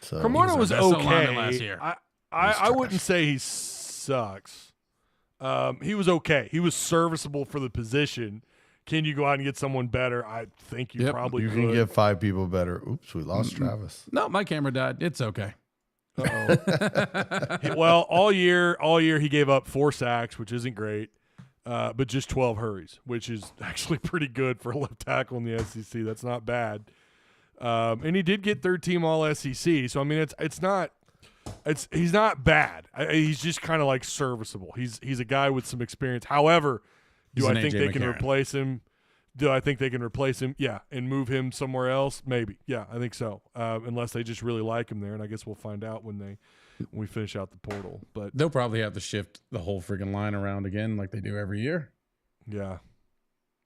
C: So
B: Carmona was okay.
A: Last year.
B: I wouldn't say he sucks. He was okay. He was serviceable for the position. Can you go out and get someone better? I think you probably could.
C: You can get 5 people better. Oops, we lost Travis.
A: No, my camera died. It's okay.
B: Uh-oh. Well, all year he gave up 4 sacks, which isn't great, but just 12 hurries, which is actually pretty good for a left tackle in the SEC. That's not bad. And he did get 3rd team All SEC. So I mean, he's not bad. He's just kind of like serviceable. He's a guy with some experience. However, do I think they can replace him? Do I think they can replace him? Yeah, and move him somewhere else? Maybe. Yeah, I think so. Unless they just really like him there, and I guess we'll find out when we finish out the portal. But
A: they'll probably have to shift the whole freaking line around again, like they do every year.
B: Yeah.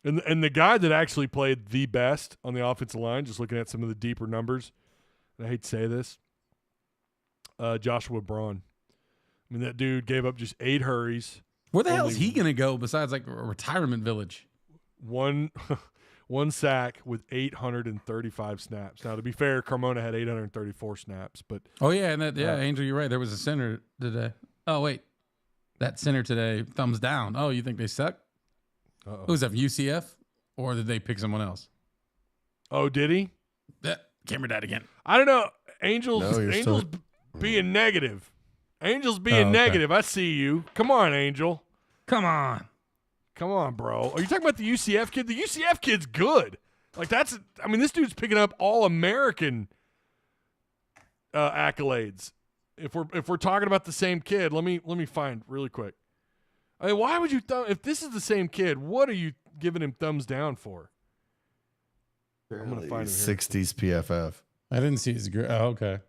B: And the guy that actually played the best on the offensive line, just looking at some of the deeper numbers, and I hate to say this, Joshua Braun. I mean, that dude gave up just 8 hurries.
A: Where the hell is he going to go besides like a retirement village?
B: One sack with 835 snaps. Now, to be fair, Carmona had 834 snaps, but
A: Angel, you're right. There was a center today. Oh wait, that center today, thumbs down. Oh, you think they suck?
B: Uh-oh.
A: Who's that, UCF, or did they pick someone else?
B: Oh, did he?
A: That camera died again.
B: I don't know. Angels being negative. Angels being negative. I see you. Come on, Angel.
A: Come on,
B: bro. Are you talking about the UCF kid? The UCF kid's good. Like this dude's picking up All-American accolades. If we're talking about the same kid, let me find really quick. I mean, why would you if this is the same kid, what are you giving him thumbs down for? I'm gonna find him here.
C: 60s PFF.
A: I didn't see his. Oh, okay.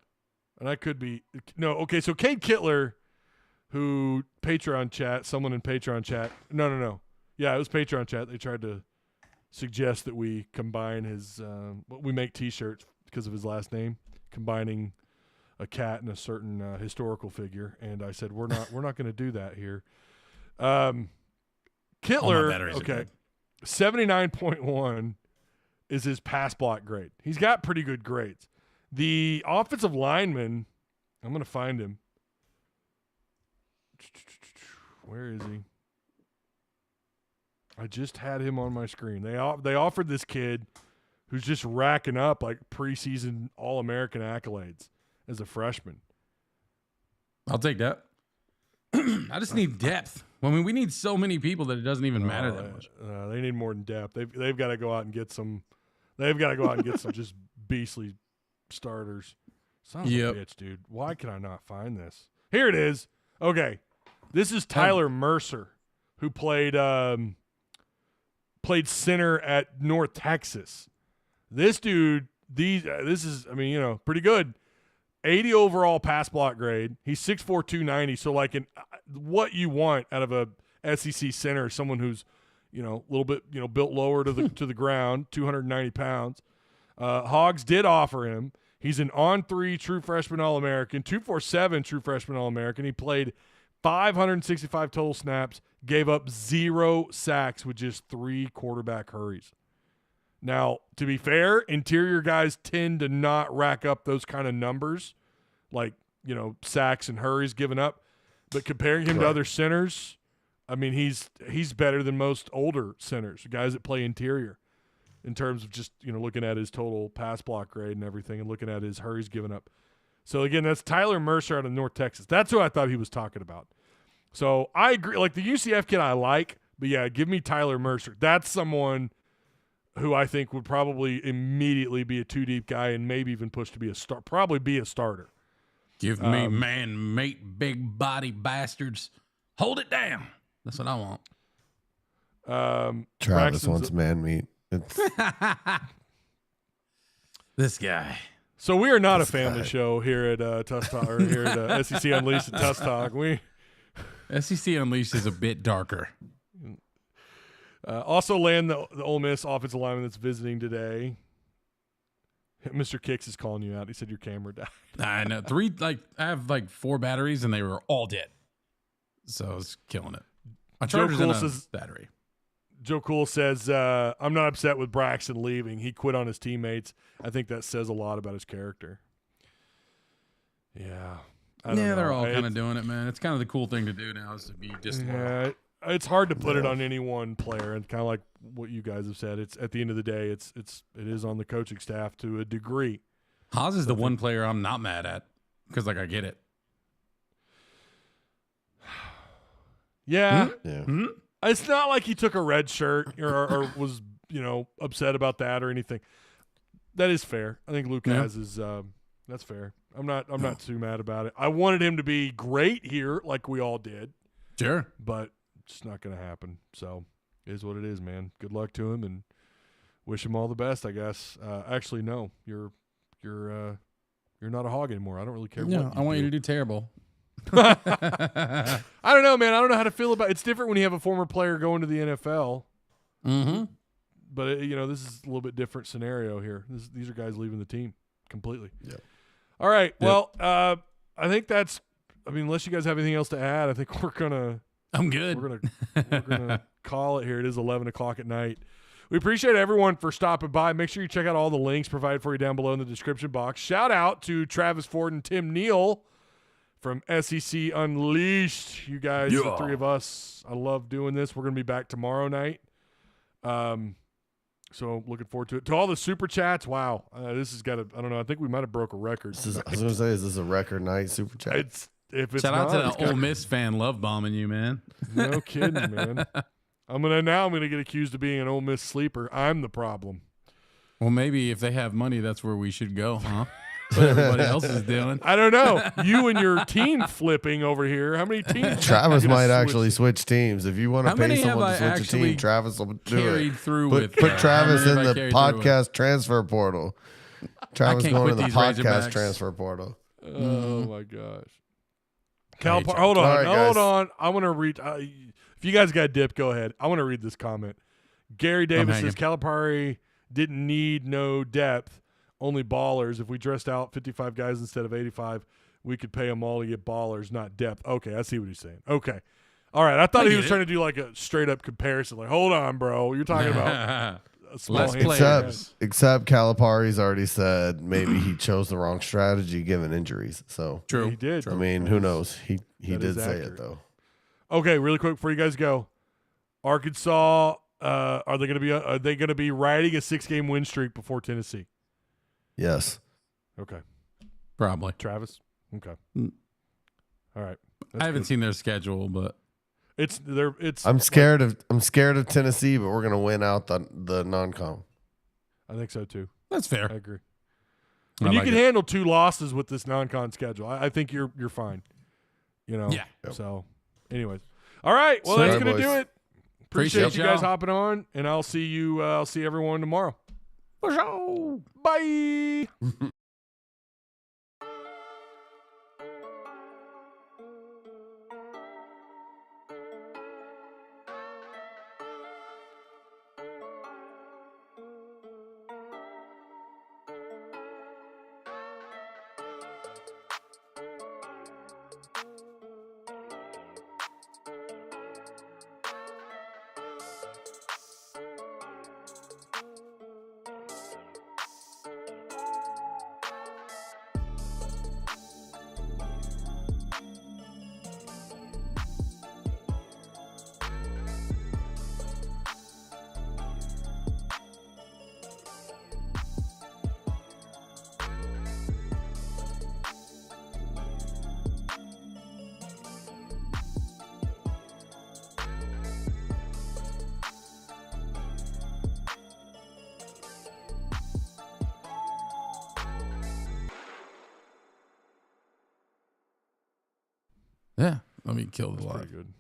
B: And I could be okay. So Cade Kittler, who someone in Patreon chat. No. Yeah, it was Patreon chat. They tried to suggest that we combine his. We make T-shirts because of his last name, combining a cat and a certain historical figure. And I said we're not going to do that here. Kittler, 79.1 is his pass block grade. He's got pretty good grades. The offensive lineman, I'm going to find him. Where is he? I just had him on my screen. They offered this kid who's just racking up like preseason All-American accolades as a freshman.
A: I'll take that. I just need depth. I mean, we need so many people that it doesn't even matter that much.
B: They need more than depth. They've got to go out and get some They've got to go out and get some just beastly starters. Son of a
A: Yep.
B: bitch, dude. Why can I not find this? Here it is. Okay. This is Tyler Mercer, who played center at North Texas. This dude, this is, pretty good. 80 overall pass block grade. He's 6'4", 290. So, what you want out of a SEC center, someone who's, a little bit, built lower to the to the ground, 290 pounds. Hogs did offer him. He's an on-3 true freshman All-American, 247 true freshman All-American. He played 565 total snaps, gave up 0 sacks with just 3 quarterback hurries. Now, to be fair, interior guys tend to not rack up those kind of numbers, sacks and hurries given up. But comparing him to other centers, he's better than most older centers, guys that play interior, in terms of just, looking at his total pass block grade and everything and looking at his hurries given up. So, again, that's Tyler Mercer out of North Texas. That's who I thought he was talking about. So, I agree. Like, the UCF kid I like, but, yeah, give me Tyler Mercer. That's someone who I think would probably immediately be a 2-deep guy and maybe even push to be probably be a starter.
A: Give me man, mate, big body bastards. Hold it down. That's what I want.
C: Travis wants man meat.
A: This guy.
B: So we are not a family show here at Tusk Talk, or here at SEC Unleashed at Tusk Talk.
A: SEC Unleashed is a bit darker.
B: Also land the Ole Miss offensive lineman that's visiting today. Mr. Kicks is calling you out. He said your camera died.
A: I know. I have 4 batteries and they were all dead. So I was killing it. My charger's in a battery.
B: Joe Cool says, I'm not upset with Braxton leaving. He quit on his teammates. I think that says a lot about his character. Yeah.
A: They're all kind of doing it, man. It's kind of the cool thing to do now is to be disloyal.
B: Yeah, it's hard to put it on any one player, and kind of like what you guys have said. It's at the end of the day, it is on the coaching staff to a degree.
A: Haas is the one player I'm not mad at because I get it.
B: Yeah.
C: Yeah.
B: It's not like he took a red shirt or was, upset about that or anything. That is fair. I think Luke has his that's fair. I'm not too mad about it. I wanted him to be great here like we all did.
A: Sure.
B: But it's not going to happen. So, it is what it is, man. Good luck to him and wish him all the best, I guess. Actually, no. You're not a hog anymore. I don't really care what
A: I want you to do terrible.
B: I don't know, man. I don't know how to feel about it. It's different when you have a former player going to the NFL.
A: Mm-hmm.
B: But, this is a little bit different scenario here. These are guys leaving the team completely.
C: Yep.
B: All right. Well, I think that's – unless you guys have anything else to add, I think we're going to –
A: I'm good.
B: We're gonna call it here. It is 11 o'clock at night. We appreciate everyone for stopping by. Make sure you check out all the links provided for you down below in the description box. Shout out to Travis Ford and Tim Neal from SEC Unleashed. You guys, the 3 of us, I love doing this. We're going to be back tomorrow night. So looking forward to it. To all the super chats, wow. This has got I don't know, I think we might have broke a record.
C: I was going to say, is this a record night super chat?
A: Shout out to the Ole Miss fan love bombing you, man.
B: No kidding, man. I'm gonna get accused of being an Ole Miss sleeper. I'm the problem.
A: Well, maybe if they have money, that's where we should go, huh? What everybody else is doing.
B: I don't know. You and your team flipping over here. How many teams?
C: Travis might actually switch teams. If you want to pay someone to switch a team, Travis will do it. Put Travis in the podcast transfer portal. Travis going in the podcast transfer portal.
B: Oh my gosh. Hold on. I want to read. If you guys got dipped, go ahead. I want to read this comment. Gary Davis says Calipari didn't need no depth, only ballers. If we dressed out 55 guys instead of 85, we could pay them all to get ballers, not depth. Okay, I see what he's saying. Okay. All right. I thought he was trying to do like a straight up comparison. Like, hold on, bro. You're talking about a small
C: except Calipari's already said maybe he chose the wrong strategy given injuries. So
B: true. He did.
C: I mean, who knows? He did say it though.
B: Okay, really quick before you guys go. Arkansas, are they going to be riding a 6-game win streak before Tennessee?
C: Yes.
B: Okay.
A: Probably.
B: Travis? Okay. All right.
A: I haven't seen their schedule, but
B: it's
C: I'm scared of Tennessee, but we're going to win out the non-com.
B: I think so too.
A: That's fair.
B: I agree.
A: I
B: And you
A: like
B: can
A: it.
B: handle 2 losses with this non-con schedule. I think you're fine. You know.
A: Yeah.
B: So, anyways, all right. Well,
A: Sweet.
B: that's
C: All right,
B: gonna do
C: boys.
B: it. Appreciate you guys
A: y'all.
B: hopping on, and I'll see you. I'll see everyone tomorrow.
A: For sure.
B: Bye.
A: Yeah. Let me kill the
B: Pretty
A: live.
B: good.